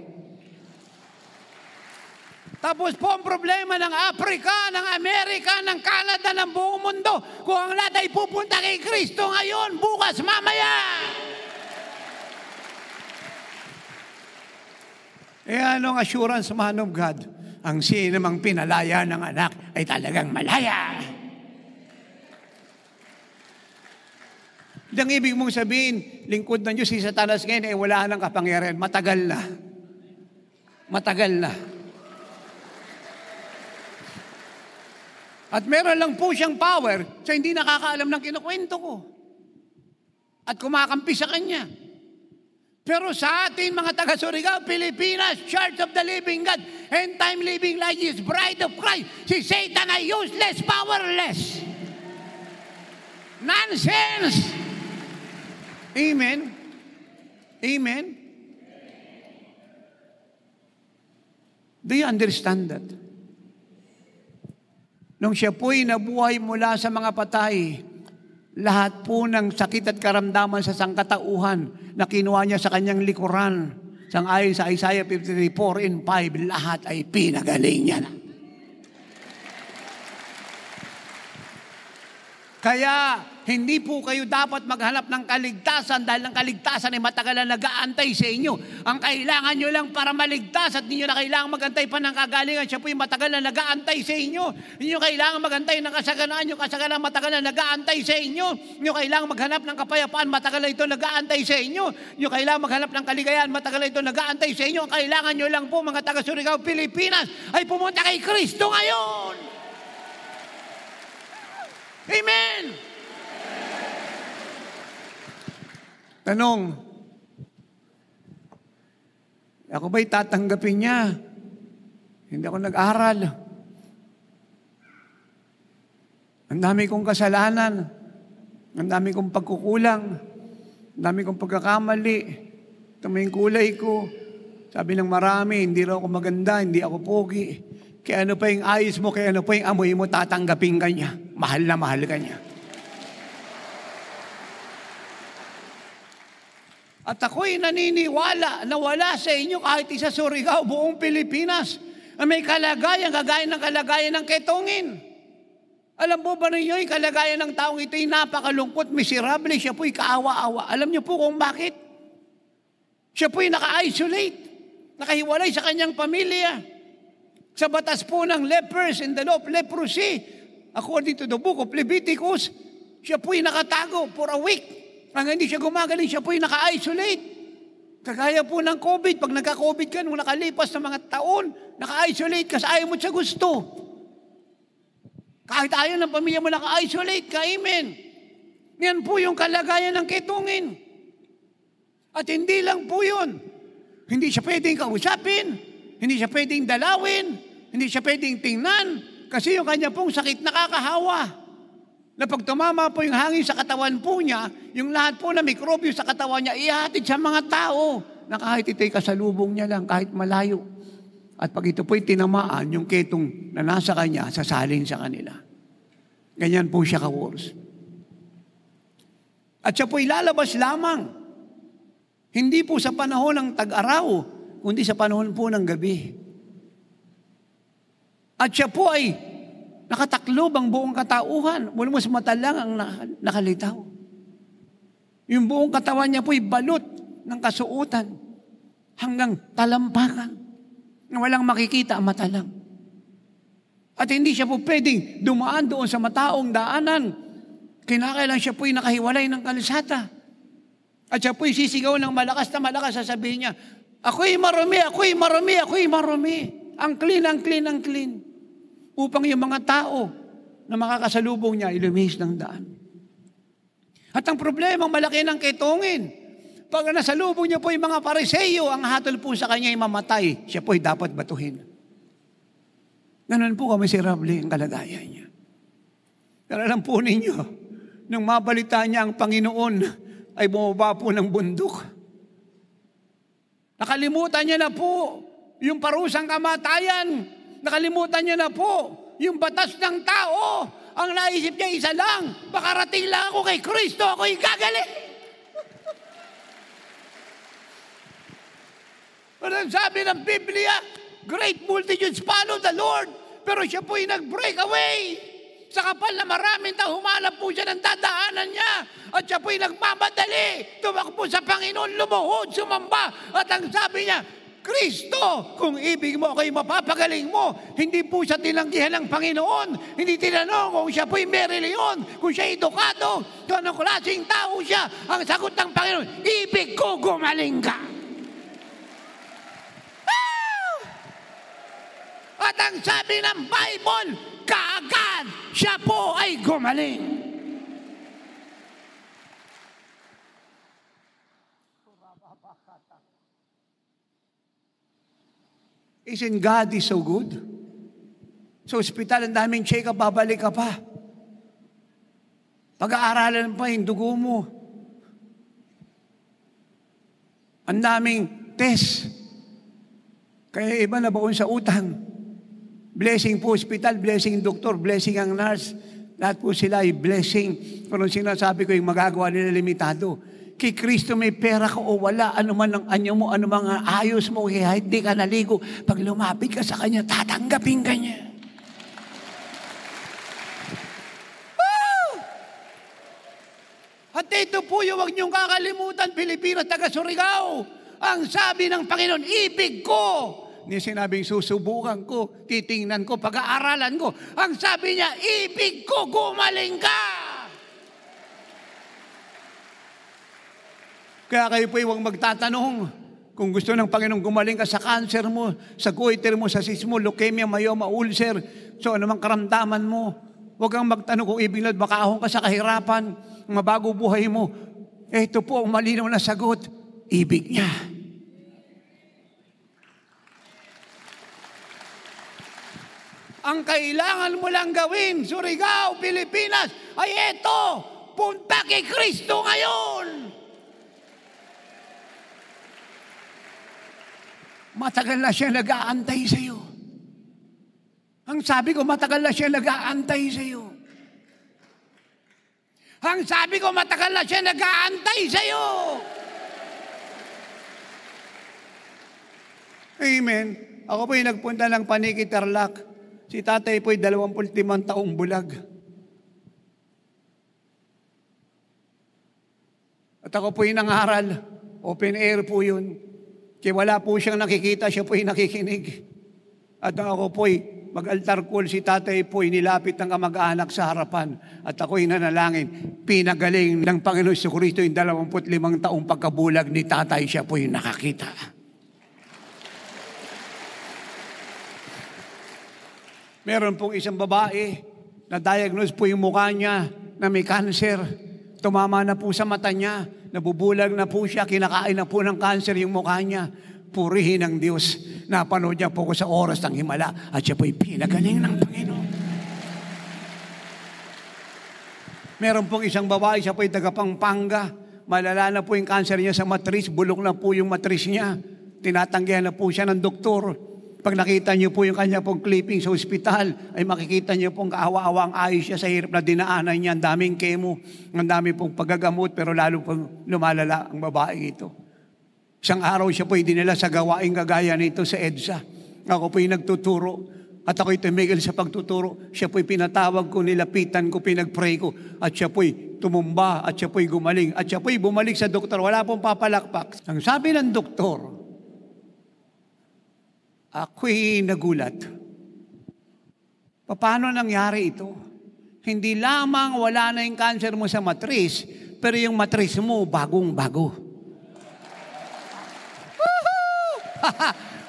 Tapos po ang problema ng Africa, ng Amerika, ng Canada, ng buong mundo, kung ang lahat ay pupunta kay Kristo ngayon, bukas, mamaya. Anong assurance, man of God? Ang sinamang pinalaya ng anak ay talagang malaya. Ang ibig mong sabihin, lingkod ng Diyos si Satanas ngayon ay wala nang kapangyarihan. Matagal na. Matagal na. At meron lang po siyang power sa hindi nakakaalam ng kinukwento ko. At kumakampi sa kanya. Pero sa atin, mga taga-Surigao, Pilipinas, Church of the Living God, End Time Living Like His Bride of Christ, si Satan ay useless, powerless. Nonsense! Amen? Amen? Do you understand that? Nung siya po'y nabuhay mula sa mga patay, lahat po ng sakit at karamdaman sa sangkatauhan na kinuha niya sa kanyang likuran, sangayon sa Isaiah 53:4-5, lahat ay pinagaling niya na. Kaya, hindi po kayo dapat maghanap ng kaligtasan dahil ang kaligtasan ay matagal na nag-aantay sa inyo. Ang kailangan nyo lang para maligtas at hindi nyo na kailangan magantay pa ng kagalingan, siya po yung matagal na nag-aantay sa inyo. Hindi nyo kailangan magantay ng kasaganaan, yung kasaganaan matagal na nag-aantay sa inyo. Hindi nyo kailangan maghanap ng kapayapaan, matagal na ito nag-aantay sa inyo. Hindi nyo kailangan maghanap ng kaligayahan, matagal na ito nag-aantay sa inyo. Ang kailangan nyo lang po, mga taga-Surigao, Pilipinas, ay pumunta kay Kristo ngayon. Amen! Tanong, ako ba'y tatanggapin niya? Hindi ako nag-aral. Ang dami kong kasalanan. Ang dami kong pagkukulang. Ang dami kong pagkakamali. Tuming kulay ko. Sabi ng marami, hindi raw ako maganda, hindi ako pogi. Kaya ano pa yung ayos mo, kaya ano pa yung amoy mo, tatanggapin ka niya. Mahal na mahal ka niya. At ako'y naniniwala na wala sa inyo kahit isa Surigao, buong Pilipinas, na may kalagayan, kagaya ng kalagayan ng Ketongin. Alam po ba ninyo, yung kalagayan ng taong ito'y napakalungkot, miserable, siya po'y kaawa-awa. Alam niyo po kung bakit? Siya po'y naka-isolate, nakahiwalay sa kanyang pamilya. Sa batas po ng lepers in the law of leprosy, according to the book of Leviticus, siya po'y nakatago for a week. Ang hindi siya gumagaling, siya po'y naka-isolate. Kagaya po ng COVID, pag nagka-COVID ka, nung nakalipas na mga taon, naka-isolate ka sa ayaw mo sa gusto. Kahit ayaw ng pamilya mo naka-isolate ka, amen. Yan po yung kalagayan ng Ketongin. At hindi lang po yun. Hindi siya pwedeng kausapin, hindi siya pwedeng dalawin, hindi siya pwedeng tingnan, kasi yung kanya pong sakit nakakahawa. Na pag tumama po yung hangin sa katawan po niya, yung lahat po na mikrobyo sa katawan niya, ihatid sa mga tao na kahit ito'y kasalubong niya lang, kahit malayo. At pag ito po'y tinamaan, yung ketong na nasa kanya, sasalin sa kanila. Ganyan po siya ka-worse. At siya po'y lalabas lamang. Hindi po sa panahon ng tag-araw, kundi sa panahon po ng gabi. At siya po ay nakataklob ang buong katauhan. Mula mo sa mata lang ang nakalitaw. Yung buong katawan niya po'y balot ng kasuotan hanggang talampakan na walang makikita ang mata lang. At hindi siya po pwedeng dumaan doon sa mataong daanan. Kinakailan siya po'y nakahiwalay ng kalsada. At siya po'y sisigaw ng malakas na malakas, sasabihin niya, ako'y marumi, ako'y marumi, ako'y marumi. Ang clean, ang clean, ang clean. Upang yung mga tao na makakasalubong niya, ilumihis ng daan. At ang problema, malaki ng Ketongin. Pag nasalubong niya po yung mga Pariseyo, ang hatol po sa kanya ay mamatay. Siya po'y dapat batuhin. Ganun po kamiserable ang kalagayan niya. Pero alam po ninyo, nung mabalita niya ang Panginoon, ay bumaba po ng bundok. Nakalimutan niya na po yung parusang kamatayan. Nakalimutan niya na po yung batas ng tao. Ang naisip niya isa lang, makarating lang ako kay Kristo, ako'y gagaling. Pero sabi ng Biblia, great multitudes follow the Lord. Pero siya po'y nag-break away. Sa kapal na maraming tao, humanap po siya ng dadaanan niya. At siya po'y nagmamadali. Tumakbo sa Panginoon, lumuhod, sumamba. At ang sabi niya, Kristo, kung ibig mo ako'y mapapagaling mo. Hindi po siya tinanggihan ng Panginoon. Hindi tinanong kung siya po'y Mary Leon, kung siya edukado, kung anong klaseng tao siya. Ang sagot ng Panginoon, ibig ko gumaling ka. At ang sabi ng Bible, kaagad siya po ay gumaling. Isn't God is so good? Sa ospital, ang daming check-up, babalik ka pa. Pag-aaralan pa yung dugo mo. Ang daming test. Kaya iba na baon sa utang. Blessing po ospital, blessing doktor, blessing ang nurse. Lahat po sila ay blessing. Pero sinasabi ko yung magagawa nila limitado. Kay Kristo may pera ka o wala, ano man ang anyo mo, ano mga ayos mo, kahit di ka naligo, pag lumapit ka sa Kanya, tatanggapin ka niya. At ito po yung huwag niyong kakalimutan, Pilipinas, taga Surigao. Ang sabi ng Panginoon, ibig ko. Ni sinabing susubukan ko, titingnan ko, pag-aaralan ko. Ang sabi niya, ibig ko, gumaling ka. Kaya kayo po huwag magtatanong kung gusto ng Panginoon gumaling ka sa cancer mo, sa goiter mo, sa cyst mo, leukemia, myoma, ulcer, so anumang karamdaman mo. Huwag kang magtanong kung ibig na makaahon ka sa kahirapan, mabago buhay mo. Ito po ang malinaw na sagot, ibig niya. Ang kailangan mo lang gawin, Surigao, Pilipinas, ay ito, punta kay Kristo ngayon. Matagal na siya nag-aantay sa iyo. Ang sabi ko, matagal na siya nag-aantay sa iyo. Ang sabi ko, matagal na siya nag-aantay sa iyo. Amen. Ako po'y nagpunta ng Paniki, Tarlac. Si tatay po'y 25 taong bulag. At ako po'y nangaral. Open air po yun. Kaya wala po siyang nakikita, siya po'y nakikinig. At ako po'y mag-altar call, si tatay po'y nilapit ng kamag-anak sa harapan. At ako'y nanalangin, pinagaling ng Panginoon Jesucristo yung 25 taong pagkabulag ni tatay, siya po'y nakakita. Meron pong isang babae na diagnose po yung mukha niya na may cancer. Tumama na po sa mata niya, nabubulag na po siya, kinakain na po ng cancer yung mukha niya. Purihin ang Diyos. Napanood niya po ko sa oras ng himala at siya po'y pinagaling ng Panginoon. Meron pong isang babae, siya po'y taga Pampanga. Malala na po yung cancer niya sa matris, bulok na po yung matris niya. Tinatanggihan na po siya ng doktor. Pag nakita niyo po yung kanya pong clipping sa ospital, ay makikita niyo pong kaawa-awang ayos siya sa hirap na dinaanan niya. Ang daming chemo, ang dami pong paggagamot, pero lalo pong lumalala ang babae ito. Isang araw siya po'y dinala sa gawaing kagaya nito sa EDSA. Ako po'y nagtuturo at ako'y tumigil sa pagtuturo. Siya po'y pinatawag ko, nilapitan ko, pinag-pray ko. At siya po'y tumumba at siya po'y gumaling. At siya po'y bumalik sa doktor. Wala pong papalakpak. Ang sabi ng doktor, ako'y nagulat. Paano nangyari ito? Hindi lamang wala na yung cancer mo sa matris, pero yung matris mo bagong-bago.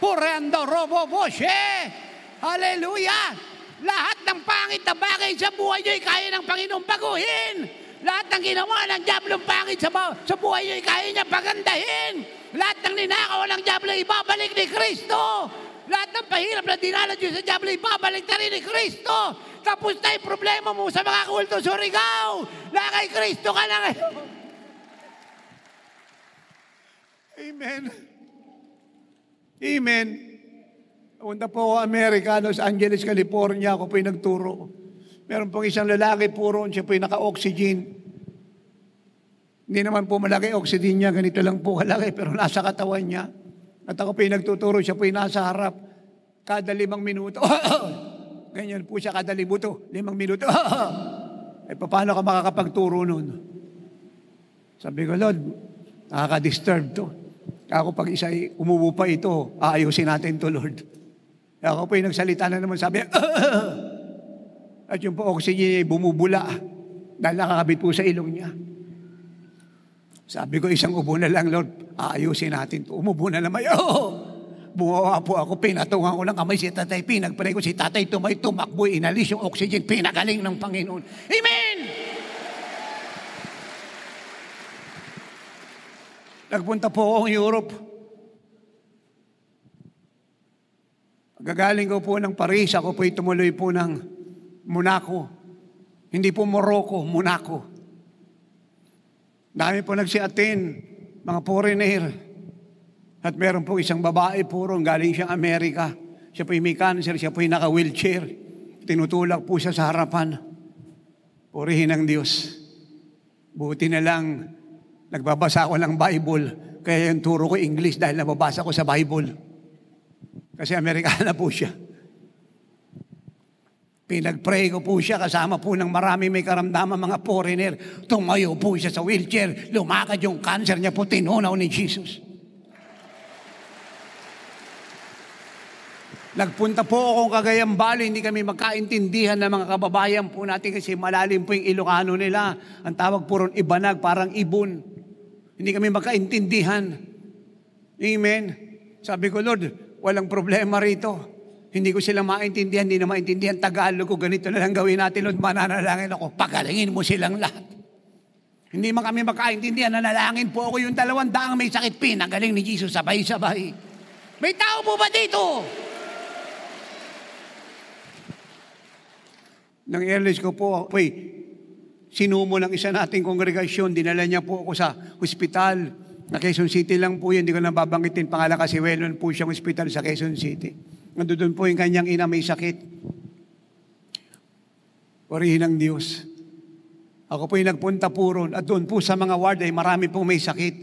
Purendo robo boshe! Hallelujah! Lahat ng pangit na bagay sa buhay nyo'y kaya ng Panginoong baguhin. Lahat ng ginawa ng diablong pangit sa buhay nyo'y kaya niya pagandahin. Lahat ng ninakaw ng diablo ibabalik ni Kristo. Lahat ng pahirap na dinala Diyos sa diablo ibabalik na rin ni Kristo. Tapos na yung problema mo sa mga kulto Surigao. Na kay Kristo ka na ngayon. Amen. Amen. Punta po ako Amerika, Los Angeles, California. Ako po'y nagturo. Meron pong isang lalaki po roon, siya po'y naka-oxygen. Hindi naman po malaki oxygen niya, ganito lang po kalaki, pero nasa katawan niya. At ako po'y nagtuturo, siya po'y nasa harap. Kada 5 minuto. Ganyan po siya kada 5 minuto. Eh, paano ka makakapagturo nun? Sabi ko, Lord, nakaka-disturb to. Ako pag isa umubo pa ito, aayusin natin to, Lord. Ako po yung nagsalita na naman, sabi, at yung po oxygen niya bumubula dahil nakakabit po sa ilong niya. Sabi ko, isang ubo na lang, Lord, aayusin natin to. Umubo na naman, bumawa po ako, pinatungan ko ng kamay si tatay, pinagpray ko si tatay, tumakbo, inalis yung oxygen, pinagaling ng Panginoon. Amen! Nagpunta po akong Europe. Gagaling ko po ng Paris, ako po'y tumuloy po ng Monaco. Hindi po Morocco, Monaco. Dami po nagsi-attend, mga foreigner. At meron po isang babae po ron, galing siyang Amerika. Siya po'y may cancer, siya po'y naka-wheelchair. Tinutulak po siya sa harapan. Purihin ang Diyos. Buti na lang, nagbabasa ako ng Bible, kaya yung turo ko English dahil nababasa ko sa Bible. Kasi Amerikana po siya. Pinag-pray ko po siya, kasama po ng marami may karamdaman mga foreigner. Tumayo po siya sa wheelchair, lumakad yung cancer niya po, tinunaw ni Jesus. Nagpunta po akong Cagayan Valley, hindi kami magkaintindihan ng mga kababayan po natin kasi malalim po yung Ilocano nila. Ang tawag po ron ibanag, parang ibon. Hindi kami magkaintindihan. Amen. Sabi ko, Lord, walang problema rito. Hindi ko sila maintindihan, hindi na maintindihan Tagalog ko. Ganito na lang gawin natin, Lord. Mananalangin ako. Pagalingin mo silang lahat. Hindi man kami magkaintindihan. Nanalangin po ako yung 200 may sakit. Pinagaling ni Jesus sabay-sabay. May tao po ba dito? Nang airless ko po, sinumo ng isa nating kongregasyon, dinala niya po ako sa hospital. Na Quezon City lang po yun, hindi ko na babanggitin pangalan kasi well-known po siyang hospital sa Quezon City. Nandun po yung kanyang ina may sakit. Purihin ang Diyos. Ako po yung nagpunta po ron at doon po sa mga ward ay marami pong may sakit.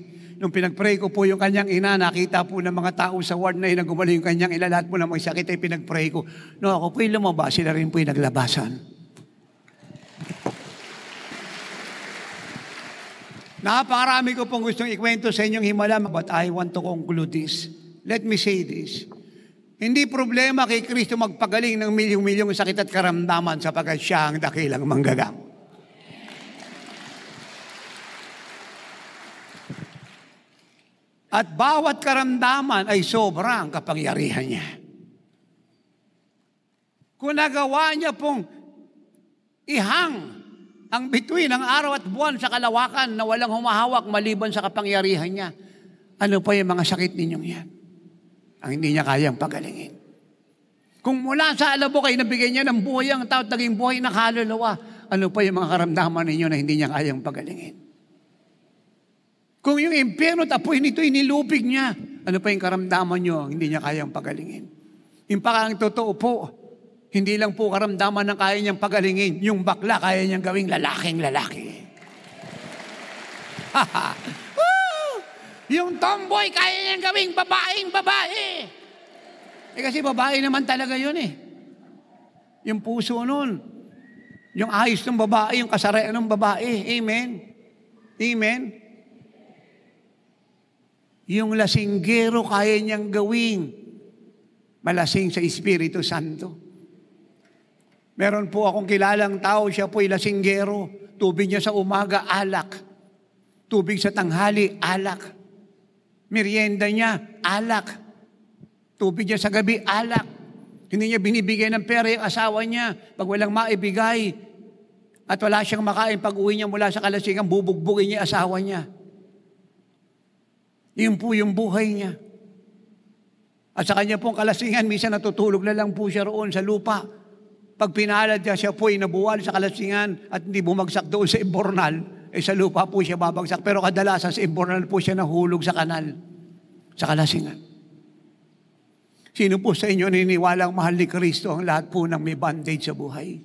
Nung pinag-pray ko po yung kanyang ina, nakita po ng mga tao sa ward na yun na gumaling yung kanyang ina, lahat po ng may sakit ay pinag-pray ko. No, ako po yung lumabas, sila rin po yung naglabasan. Napakarami ko pong gustong ikwento sa inyong himala, but I want to conclude this. Let me say this. Hindi problema kay Kristo magpagaling ng milyong-milyong sakit at karamdaman sapagkat siya ang dakilang manggagamot. At bawat karamdaman ay sobrang kapangyarihan niya. Kung nagawa niya pong ihang ang bituin ng araw at buwan sa kalawakan na walang humahawak maliban sa kapangyarihan niya, ano pa yung mga sakit ninyong yan? Ang hindi niya kayang pagalingin. Kung mula sa alabok ay nabigyan niya ng buhay ang tao at naging buhay na kaluluwa, ano pa yung mga karamdaman ninyo na hindi niya kayang pagalingin? Kung yung impyerno at apoy nito inilupig niya, ano pa yung karamdaman nyo hindi niya kayang pagalingin? Yung ang totoo po, hindi lang po karamdaman ng kaya niyang pagalingin, yung bakla kaya niyang gawing lalaking lalaki. Yung tomboy kaya niyang gawing babaeng babae. Kasi babae naman talaga yun eh. Yung puso nun, yung ayos ng babae, yung kasaraan ng babae. Amen? Amen? Yung lasinggero kaya niyang gawing malasing sa Espiritu Santo. Meron po akong kilalang tao, siya po'y lasinggero. Tubig niya sa umaga, alak. Tubig sa tanghali, alak. Merienda niya, alak. Tubig niya sa gabi, alak. Hindi niya binibigay ng pera yung asawa niya. Pag walang maibigay at wala siyang makain, pag uwi niya mula sa kalasingan, bubugbugin niya yung asawa niya. Yun po yung buhay niya. At sa kanya pong kalasingan, minsan natutulog na lang po siya roon sa lupa. Pag pinalad niya, siya po ay nabuwal sa kalasingan at hindi bumagsak doon sa imbornal, sa lupa po siya babagsak. Pero kadalasan sa imbornal po siya nahulog sa kanal, sa kalasingan. Sino po sa inyo naniniwalang mahal ni Kristo ang lahat po ng may bandage sa buhay?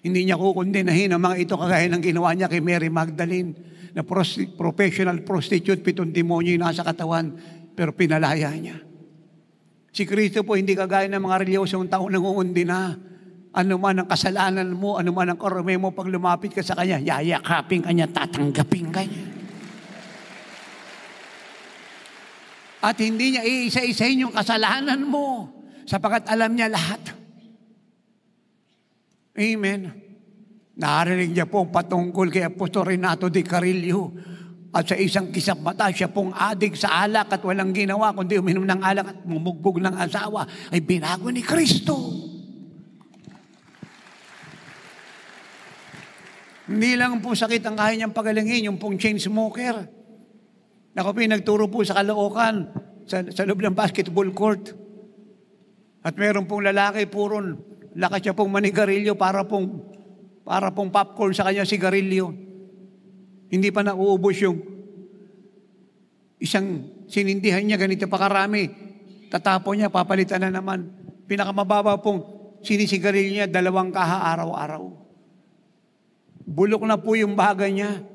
Hindi niya kukondenahin ang mga ito kagaya ng ginawa niya kay Mary Magdalene, na professional prostitute, 7 demonyo yung nasa katawan, pero pinalaya niya. Si Kristo po hindi kagaya ng mga reliyosong tao nangungundi na. Ano man ang kasalanan mo, ano man ang karume mo, pag lumapit ka sa Kanya, yayakapin ka niya, tatanggapin ka niya. At hindi niya iisa-isahin yung kasalanan mo, sapagkat alam niya lahat. Amen. Narinig niya pong patungkol kay Apostol Renato de Carillo. At sa isang kisap mata, siya pong adik sa alak at walang ginawa, kundi uminom ng alak at mumugbog ng asawa, ay binago ni Kristo. Hindi lang po sakit ang kaya niyang pagalingin, yung pong chain smoker. Ako po nagturo po sa Caloocan, sa loob ng basketball court. At meron pong lalaki, puron, lakas siya pong manigarilyo para pong popcorn sa kanya sigarilyo. Hindi pa nauubos yung isang sinindihan niya, ganito pa karami. Tatapon niya, papalitan na naman. Pinakamababa pong sinisigarilyo niya, 2 kaha araw-araw. Bulok na po yung baga niya.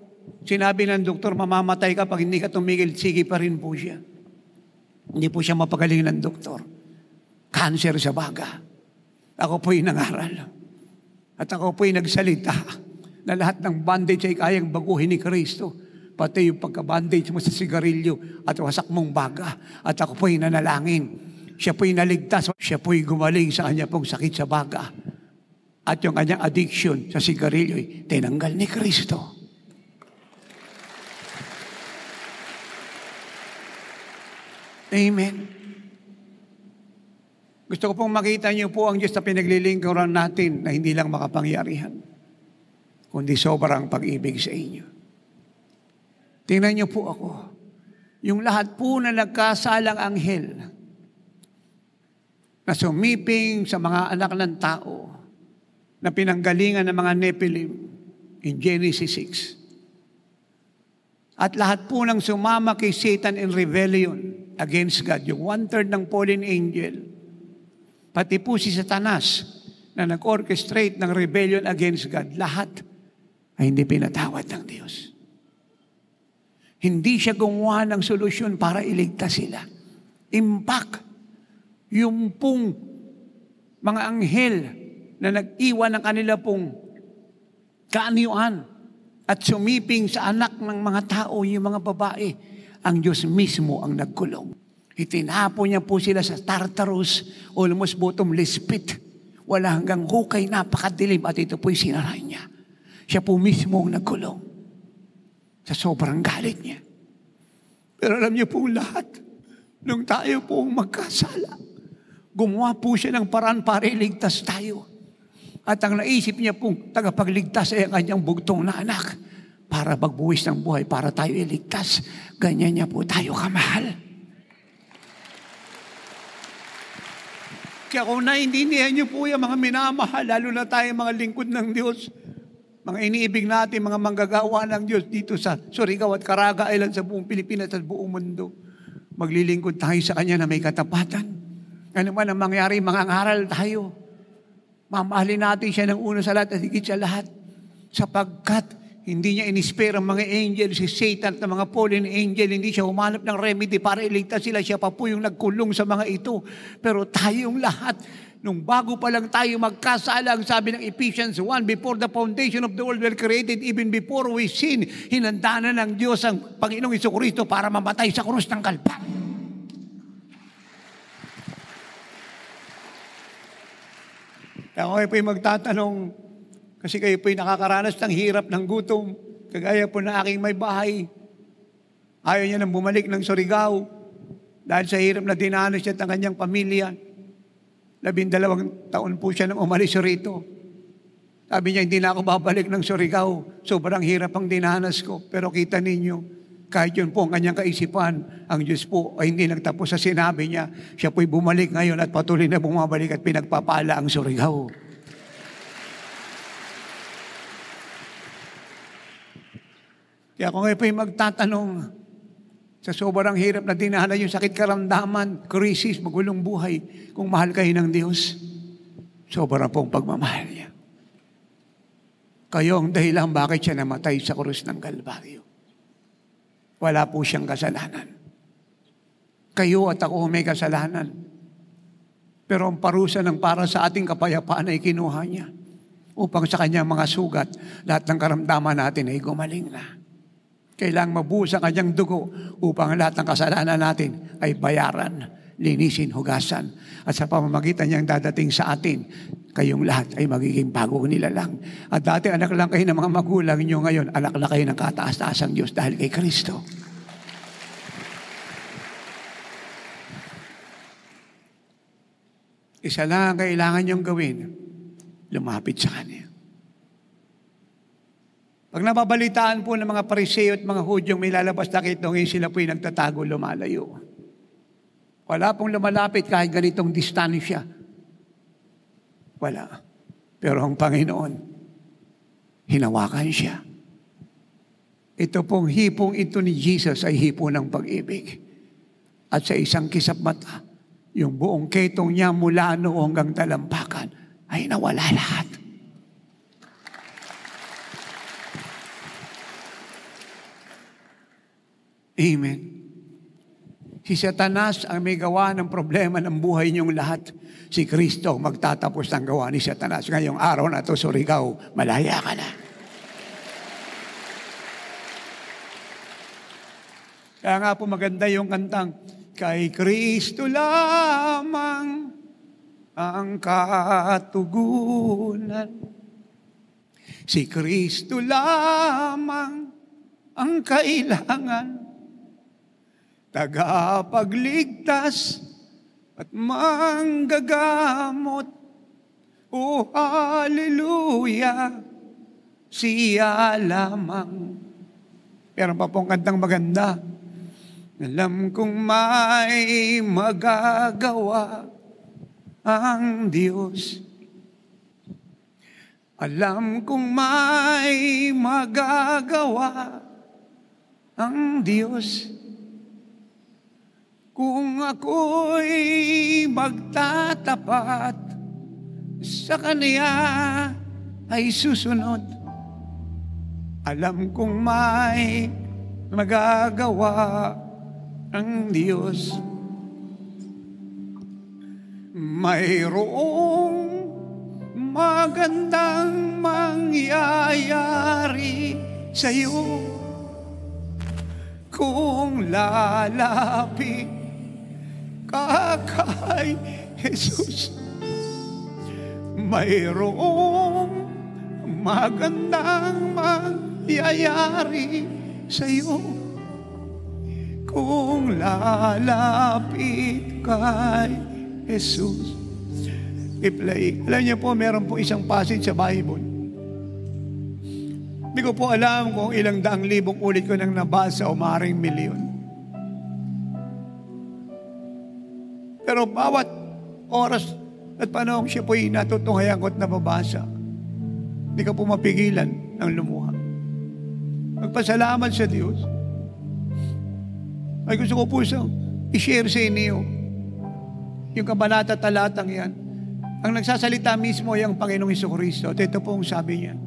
Sinabi ng doktor, mamamatay ka pag hindi ka tumigil. Sige pa rin po siya. Hindi po siya mapagaling ng doktor. Cancer sa baga. Ako po'y nangaral. At ako po'y nagsalita na lahat ng bandage ay kayang baguhin ni Kristo. Pati yung pagka-bandage mo sa sigarilyo at wasak mong baga. At ako po'y nanalangin. Siya po'y naligtas. Siya po'y gumaling sa kanya pong sakit sa baga. At yung kanyang addiction sa sigarilyo ay tinanggal ni Kristo. Amen. Gusto ko pong makita niyo po ang Diyos na pinaglilingkuran natin na hindi lang makapangyarihan, kundi sobrang pag-ibig sa inyo. Tingnan niyo po ako. Yung lahat po na nagkasalang anghel na sumiping sa mga anak ng tao na pinanggalingan ng mga Nephilim in Genesis 6. At lahat po ng sumama kay Satan in rebellion against God, yung 1/3 ng fallen angel, pati po si Satanas na nag-orchestrate ng rebellion against God, lahat ay hindi pinatawad ng Diyos. Hindi siya gumawa ng solusyon para iligtas sila. Impact, yung pong mga anghel na nag-iwan ng kanila pong kaanyuan at sumiping sa anak ng mga tao, yung mga babae, ang Diyos mismo ang nagkulong. Itinapo niya po sila sa Tartarus, almost bottomless pit. Wala hanggang hukay, napakadilim, at ito po'y sinara niya. Siya po mismo ang nagkulong sa sobrang galit niya. Pero alam niyo po lahat, nung tayo po magkasala, gumawa po siya ng paraan para iligtas tayo. At ang naisip niya pong tagapagligtas ay ang kanyang bugtong na anak para magbuwis ng buhay, para tayo iligtas. Ganyan niya po tayo kamahal. Kaya kung naiintindihan niyo po yung mga minamahal, lalo na tayo mga lingkod ng Diyos, mga iniibig natin, mga manggagawa ng Diyos dito sa Surigao at Caraga Island, sa buong Pilipinas at buong mundo, maglilingkod tayo sa Kanya na may katapatan. Ano man ang mangyari, mangangaral tayo. Mamahalin natin siya ng una sa lahat at higit sa lahat. Sapagkat hindi niya inispera ang mga angel, si Satan at mga fallen angel, hindi siya humanap ng remedy para iligtas sila. Siya pa po yung nagkulong sa mga ito. Pero tayong lahat, nung bago pa lang tayo magkasala, ang sabi ng Ephesians 1, before the foundation of the world were created, even before we sin, hinanda na ng Diyos ang Panginoong Jesucristo para mamatay sa krus ng Kalbaryo. Ako ay po'y magtatanong, kasi kayo po'y nakakaranas ng hirap, ng gutom, kagaya po na aking may bahay. Ayaw niya nang bumalik ng Surigao dahil sa hirap na dinanas siya at ang kanyang pamilya. 12 taon po siya nang umalis rito. Sabi niya, hindi na ako babalik ng Surigao. Sobrang hirap ang dinanas ko. Pero kita ninyo, kahit yun po ang kanyang kaisipan, ang Diyos po ay hindi nagtapos sa sinabi niya. Siya po'y bumalik ngayon at patuloy na bumabalik at pinagpapala ang Surigao. Kaya kung kayo po'y magtatanong, sa sobrang hirap na dinanas yung sakit karamdaman, krisis, magulong buhay, kung mahal kayo ng Diyos, sobrang pong pagmamahal niya. Kayo ang dahilan bakit siya namatay sa krus ng Kalbaryo. Wala po siyang kasalanan. Kayo at ako may kasalanan. Pero ang parusa ng para sa ating kapayapaan ay kinuha niya upang sa kanyang mga sugat, lahat ng karamdaman natin ay gumaling na. Kailangang mabuhos ang kanyang dugo upang lahat ng kasalanan natin ay bayaran, linisin, hugasan. At sa pamamagitan niyang dadating sa atin, kayong lahat ay magiging bagong nilalang. At dati anak lang kayo ng mga magulang niyo, ngayon anak lang kayo ng kataas-taasang Diyos dahil kay Kristo. Isa lang ang kailangan niyong gawin, lumapit sa Kanya. Pag nababalitaan po ng mga Pariseo at mga Hudyong may lalabas na kitong, sila po'y nagtatago, lumalayo. Wala pong lumalapit kahit ganitong distansya. Wala. Pero ang Panginoon, hinawakan siya. Ito pong hipong ito ni Jesus ay hipo ng pag-ibig. At sa isang kisap mata, yung buong ketong niya mula noo hanggang talampakan ay nawala lahat. Amen. Si Satanas ang may gawa ng problema ng buhay niyong lahat. Si Kristo magtatapos ng gawa ni Satanas. Ngayong araw na ito, Surigao, malaya ka na. Kaya nga po maganda yung kantang, kay Kristo lamang ang katugunan. Si Kristo lamang ang kailangan. Tagapagligtas at manggagamot. O hallelujah, siya lamang. Pero pa pong kantang maganda. Alam kong may magagawa ang Diyos. Alam kong may magagawa ang Diyos. Kung ako'y magtatapat sa Kanya ay susunod. Alam kong may magagawa ang Diyos. Mayroong magandang mangyayari sa'yo kung lalapit ka kay Jesus. Mayroong magandang mangyayari sa'yo kung lalapit kay Jesus. I-play. Alam niyo po, meron po isang passage sa Bible. Hindi ko po alam kung ilang daang libong ulit ko nang nabasa o maaaring milyon. Pero bawat oras at panahon siya po'y natutunghayan ko at nababasa, hindi ka po mapigilan ng lumuha. Magpasalamat sa Diyos. Ay gusto ko po i-share sa inyo yung kabanata talatang yan. Ang nagsasalita mismo ay ang Panginoong Jesucristo. At ito po ang sabi niya.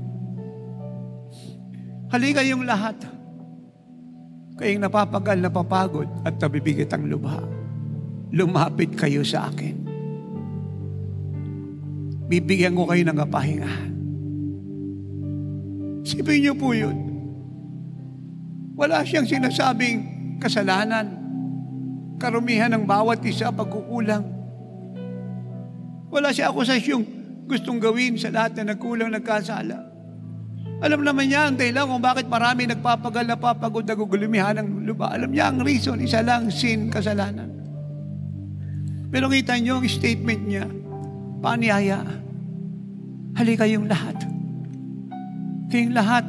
Halika yung lahat, kayong napapagal, napapagod at nabibigat ang lubha. Lumapit kayo sa akin. Bibigyan ko kayo ng kapahingahan. Sipin niyo po yun. Wala siyang sinasabing kasalanan, karumihan ng bawat isa, pagkukulang. Wala siya akusasyong gustong gawin sa lahat na nagkulang, nagkasala. Alam naman niya ang dahilan kung bakit marami nagpapagal, napapagod, nagugulumihan ng lupa. Alam niya ang reason, isa lang, sin, kasalanan. Pero kita niyo ang statement niya, paanyaya, halika yung lahat. Kayong lahat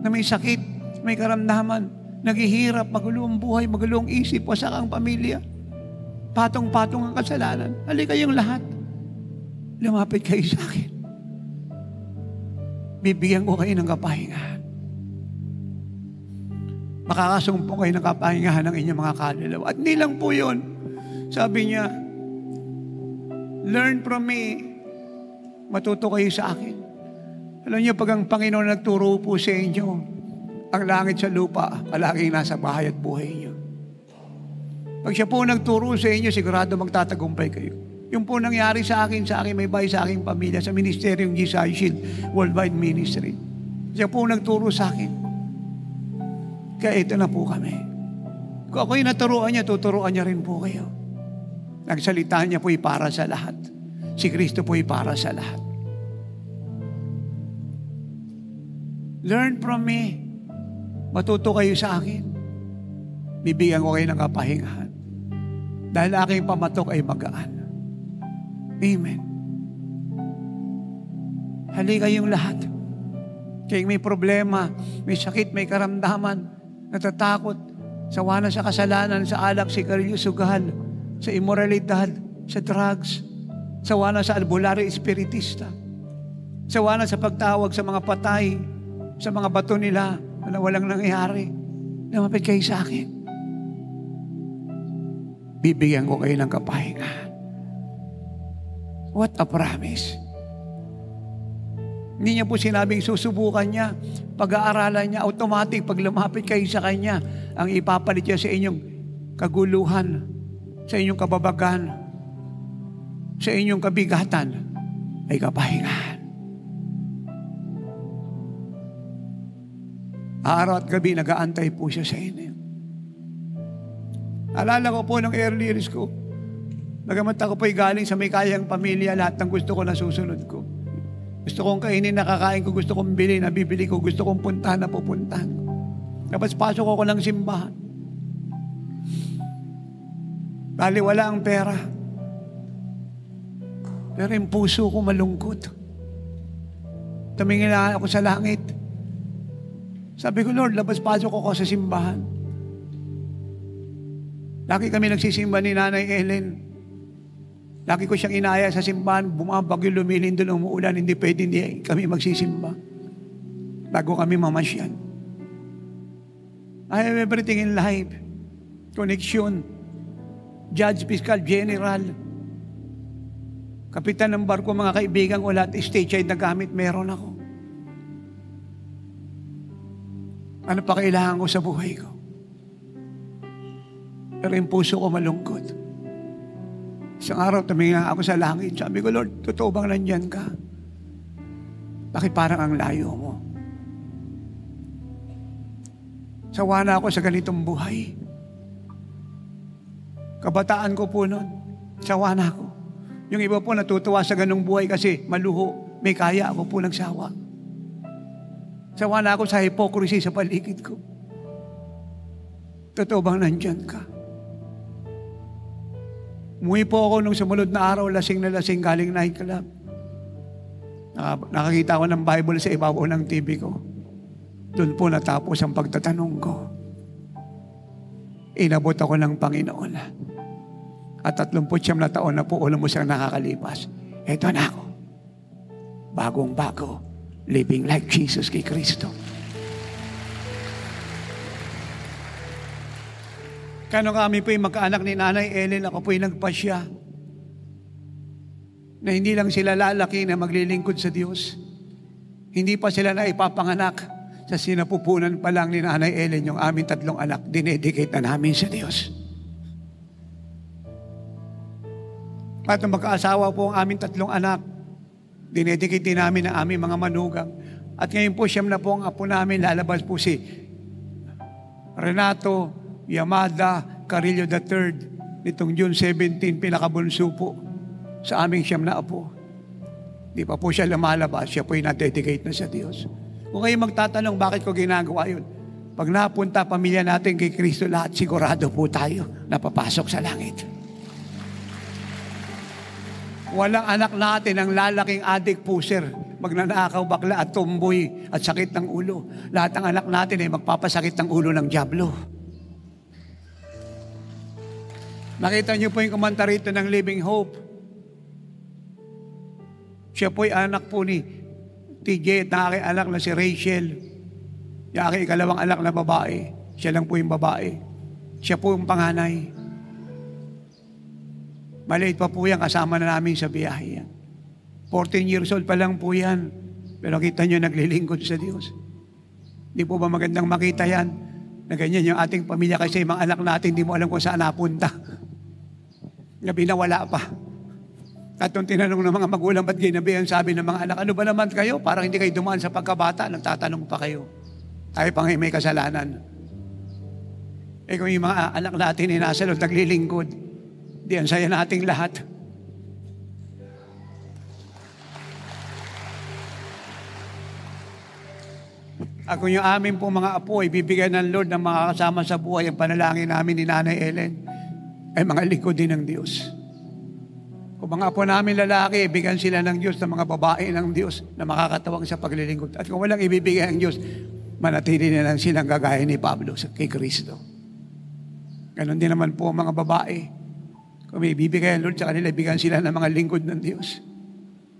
na may sakit, may karamdaman, naghihirap, magulo ang buhay, magulo ang isip, wasak ang pamilya, patong-patong ang kasalanan. Halika yung lahat. Lumapit kayo sa akin. Bibigyan ko kayo ng kapahingahan. Makakasumpong kayo ng kapahingahan ng inyong mga kaluluwa. At hindi lang po yun. Sabi niya, learn from me. Matuto kayo sa akin. Alam niyo, pag ang Panginoon nagturo po sa inyo, ang langit sa lupa, palaging nasa bahay at buhay niyo. Pag siya po nagturo sa inyo, sigurado magtatagumpay kayo. Yung po nangyari sa akin may bahay, sa aking pamilya, sa ministeryong Jesus Shield Worldwide Ministry. Siya po nagturo sa akin. Kaya ito na po kami. Kung ako'y naturuan niya, tuturuan niya rin po kayo. Nagsalita niya po'y para sa lahat. Si Kristo po'y para sa lahat. Learn from me. Matuto kayo sa akin. Bibigyan ko kayo ng kapahingahan. Dahil aking pamatok ay magaan. Amen. Halika yung lahat. Kayong may problema, may sakit, may karamdaman, natatakot, sawa na sa kasalanan, sa alak, sigarilyo, sugal, sa immoralidad, sa drugs, sawa na sa albularyo espiritista, sawa na sa pagtawag sa mga patay, sa mga bato nila na walang nangyayari. Lumapit kayo sa akin. Bibigyan ko kayo ng kapahingahan. What a promise. Hindi niya po sinabing susubukan niya, pag-aaralan niya, automatic, pag lumapit kayo sa Kanya, ang ipapalit niya sa inyong kaguluhan, sa inyong kababagan, sa inyong kabigatan, ay kapahingahan. Araw at gabi, nag-aantay po siya sa inyo. Alala ko po ng early years ko, bagamat ako po'y galing sa may kayang pamilya, lahat ng gusto ko na susunod ko. Gusto kong kainin, nakakain ko, gusto kong bilhin, nabibili ko, gusto kong puntahan, napupuntahan ko. Tapos pasok ako ng simbahan. Bali, wala ang pera. Pero yung puso ko malungkot. Tumingin ako sa langit. Sabi ko, Lord, labas-pasok ako sa simbahan. Lagi kami nagsisimba ni Nanay Ellen. Lagi ko siyang inaya sa simbahan, bumabagyo, lumilindol, umuulan, hindi pwede, hindi kami magsisimba. Bago kami mamasyal. I have everything in life. Connection. Judge, Fiscal, General. Kapitan ng barko, mga kaibigan ko, lahat stage ay nagamit, meron ako. Ano pa kailangan ko sa buhay ko? Pero yung puso ko malungkot. Isang araw, tumingin ako sa langit. Sabi ko, Lord, totoo bang nandyan ka? Bakit parang ang layo mo? Sawa na ako sa ganitong buhay. Kabataan ko po noon, sawa na ako. Yung iba po natutuwa sa ganung buhay kasi maluho, may kaya, ako po nagsawa. Sawa na ako sa hypocrisy sa paligid ko. Totoo bang nandyan ka? Umuwi po ako nung sumunod na araw, lasing na lasing galing nightclub. Nakakita ko ng Bible sa ibabaw ng TV ko. Doon po natapos ang pagtatanong ko. Inabot ako ng Panginoon. At 39 na taon na po ulo mo siyang nakakalipas. Eto na ako. Bagong-bago. Living like Jesus kay Kristo. Kano kami po yung magkaanak ni Nanay Ellen, ako po yung nagpasya. Na hindi lang sila lalaki na maglilingkod sa Diyos. Hindi pa sila na ipapanganak. Sa sinapupunan pa lang ni Nanay Ellen, yung aming 3 anak, dinedicate na namin sa Diyos. At nung magkaasawa po ang aming 3 anak, dinedicate din namin ang aming mga manugang. At ngayon po, siyam na po ang apo namin, lalabas po si Renato Yamada Carillo III, nitong June 17, pinakabunso po sa aming siyam na apo. Di pa po siya lumalabas, siya po yung na-dedicate na sa Diyos. Kung kayo magtatanong, bakit ko ginagawa yun? Pag napunta pamilya natin kay Kristo, lahat sigurado po tayo napapasok sa langit. Walang anak natin ang lalaking adik puser, magnanakaw, bakla at tumboy at sakit ng ulo. Lahat ng anak natin ay magpapasakit ng ulo ng dyablo. Nakita niyo po yung komanta rito ng Living Hope. Siya po ay anak po ni TJ at aking anak na si Rachel. Yung aking ikalawang anak na babae. Siya lang po yung babae. Siya po yung panganay. Maliit pa po yan, kasama na namin sa biyahe yan. 14 years old pa lang po yan. Pero kita nyo, naglilingkod sa Diyos. Di po ba magandang makita yan? Na ganyan yung ating pamilya kasi yung mga anak natin, di mo alam kung saan napunta. Gabi na wala pa. At nung tinanong ng mga magulang, ba't ginabi ang sabi ng mga anak, ano ba naman kayo? Parang hindi kayo dumaan sa pagkabata, nagtatanong pa kayo. Tayo pang may kasalanan. Eh kung yung mga anak natin ay nasa loob, naglilingkod, di ang saya nating lahat. At kung yung amin po mga apo ay bibigyan ng Lord ng mga kasama sa buhay, ang panalangin namin ni Nanay Ellen, ay mga lingkod din ng Diyos. Kung mga apo namin lalaki, ibigyan sila ng Diyos ng mga babae ng Diyos na makakatawag sa paglilingkod. At kung walang ibibigay ang Diyos, manatili na lang silang gagaya ni Pablo kay Kristo. Ganon din naman po ang mga babae. Kung may ibibigay ang Lord sa kanila, ibigyan sila ng mga lingkod ng Diyos.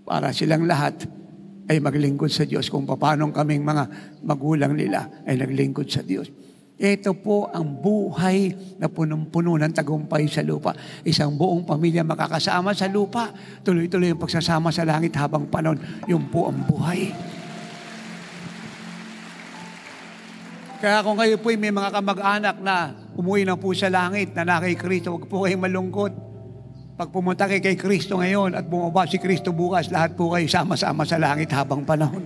Para silang lahat ay maglingkod sa Diyos kung paano kaming mga magulang nila ay naglingkod sa Diyos. Ito po ang buhay na punong-puno ng tagumpay sa lupa. Isang buong pamilya makakasama sa lupa. Tuloy-tuloy ang pagsasama sa langit habang panahon. Yun po ang buhay. Kaya kung kayo po may mga kamag-anak na umuwi na po sa langit na kay Kristo, huwag po kayong malungkot. Pag pumunta kay Kristo ngayon at bumaba si Kristo bukas, lahat po kayo sama-sama sa langit habang panahon.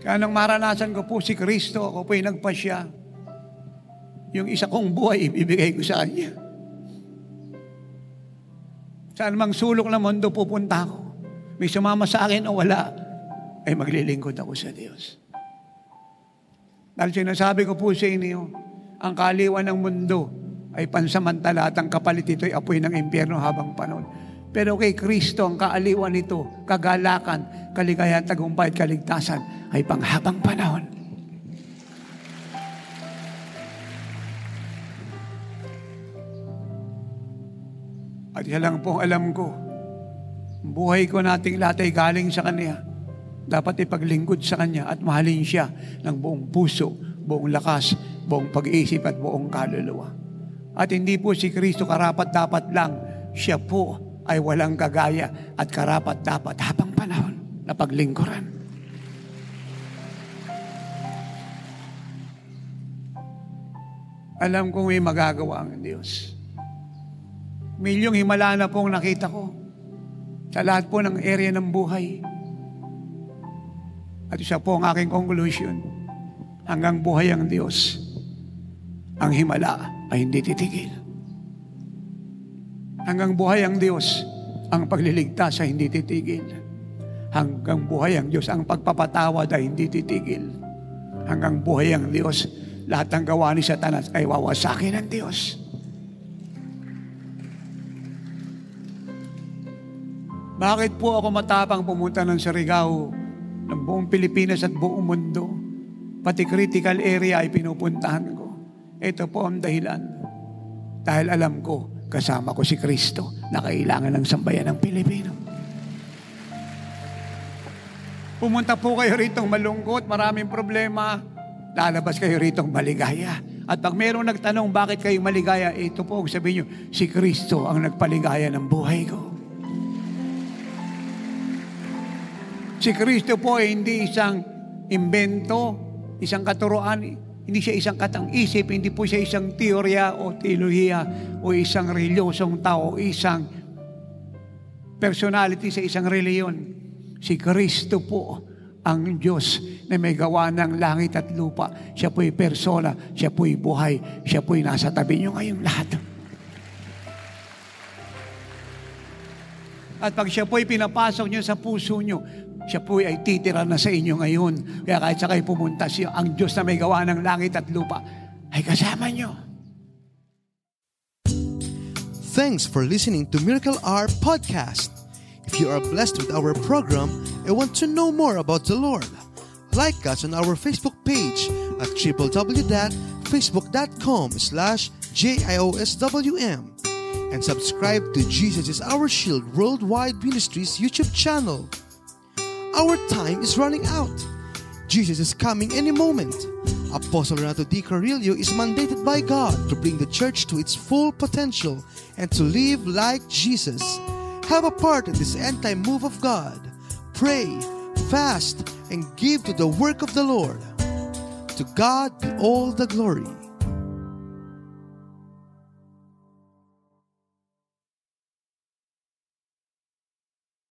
Kaya nang maranasan ko po si Kristo, ako po yung nagpasya. Yung isa kong buhay, ibibigay ko sa Kanya. Saan mang sulok ng mundo pupunta ako. May sumama sa akin o wala, ay maglilingkod ako sa Diyos. Dahil sinasabi ko po sa inyo, ang kaliwan ng mundo ay pansamantala at ang kapalit ito ay apoy ng impyerno habang panahon. Pero kay Kristo, ang kaaliwan nito, kagalakan, kaligayahan, tagumpay at kaligtasan ay panghabang panahon. At yan lang po alam ko, buhay ko nating lahat ay galing sa Kanya. Dapat ipaglingkod sa Kanya at mahalin Siya ng buong puso, buong lakas, buong pag-iisip at buong kaluluwa. At hindi po si Kristo karapat-dapat lang, Siya po ay walang kagaya at karapat-dapat habang panahon na paglingkuran. Alam kong may magagawa ang Diyos. Milyong himala na pong nakita ko sa lahat po ng area ng buhay. At isa po ang aking conclusion. Hanggang buhay ang Diyos, ang himala ay hindi titigil. Hanggang buhay ang Diyos, ang pagliligtas ay hindi titigil. Hanggang buhay ang Diyos, ang pagpapatawad ay hindi titigil. Hanggang buhay ang Diyos, lahat ng gawa ni Satanas ay wawasakin ng Diyos. Bakit po ako matapang pumunta ng Surigao, ng buong Pilipinas at buong mundo? Pati critical area ay pinupuntahan ko. Ito po ang dahilan. Dahil alam ko, kasama ko si Kristo na kailangan ng sambayan ng Pilipino. Pumunta po kayo ritong malungkot, maraming problema. Lalabas kayo ritong maligaya. At pag mayroong nagtanong bakit kayo maligaya, ito po, sabihin nyo, si Kristo ang nagpaligaya ng buhay ko. Si Kristo po ay hindi isang imbento, isang katuruan, hindi siya isang katang-isip, hindi po siya isang teorya o teolohiya o isang reliyosong tao, isang personality sa isang reliyon. Si Kristo po ang Diyos na may gawa ng langit at lupa. Siya po'y persona, siya po'y buhay, siya po'y nasa tabi niyo ngayong lahat. At pag siya po'y pinapasok niyo sa puso niyo, siya po'y ay titira na sa inyo ngayon. Kaya kahit sa kayo pumunta, siya, ang Diyos na may gawa ng langit at lupa, ay kasama niyo. Thanks for listening to Miracle Hour Podcast. If you are blessed with our program and want to know more about the Lord, like us on our Facebook page at www.facebook.com/JIOSWM and subscribe to Jesus is Our Shield Worldwide Ministries YouTube channel. Our time is running out. Jesus is coming any moment. Apostle Renato D. Carrillo is mandated by God to bring the church to its full potential and to live like Jesus. Have a part in this end-time move of God. Pray, fast, and give to the work of the Lord. To God be all the glory.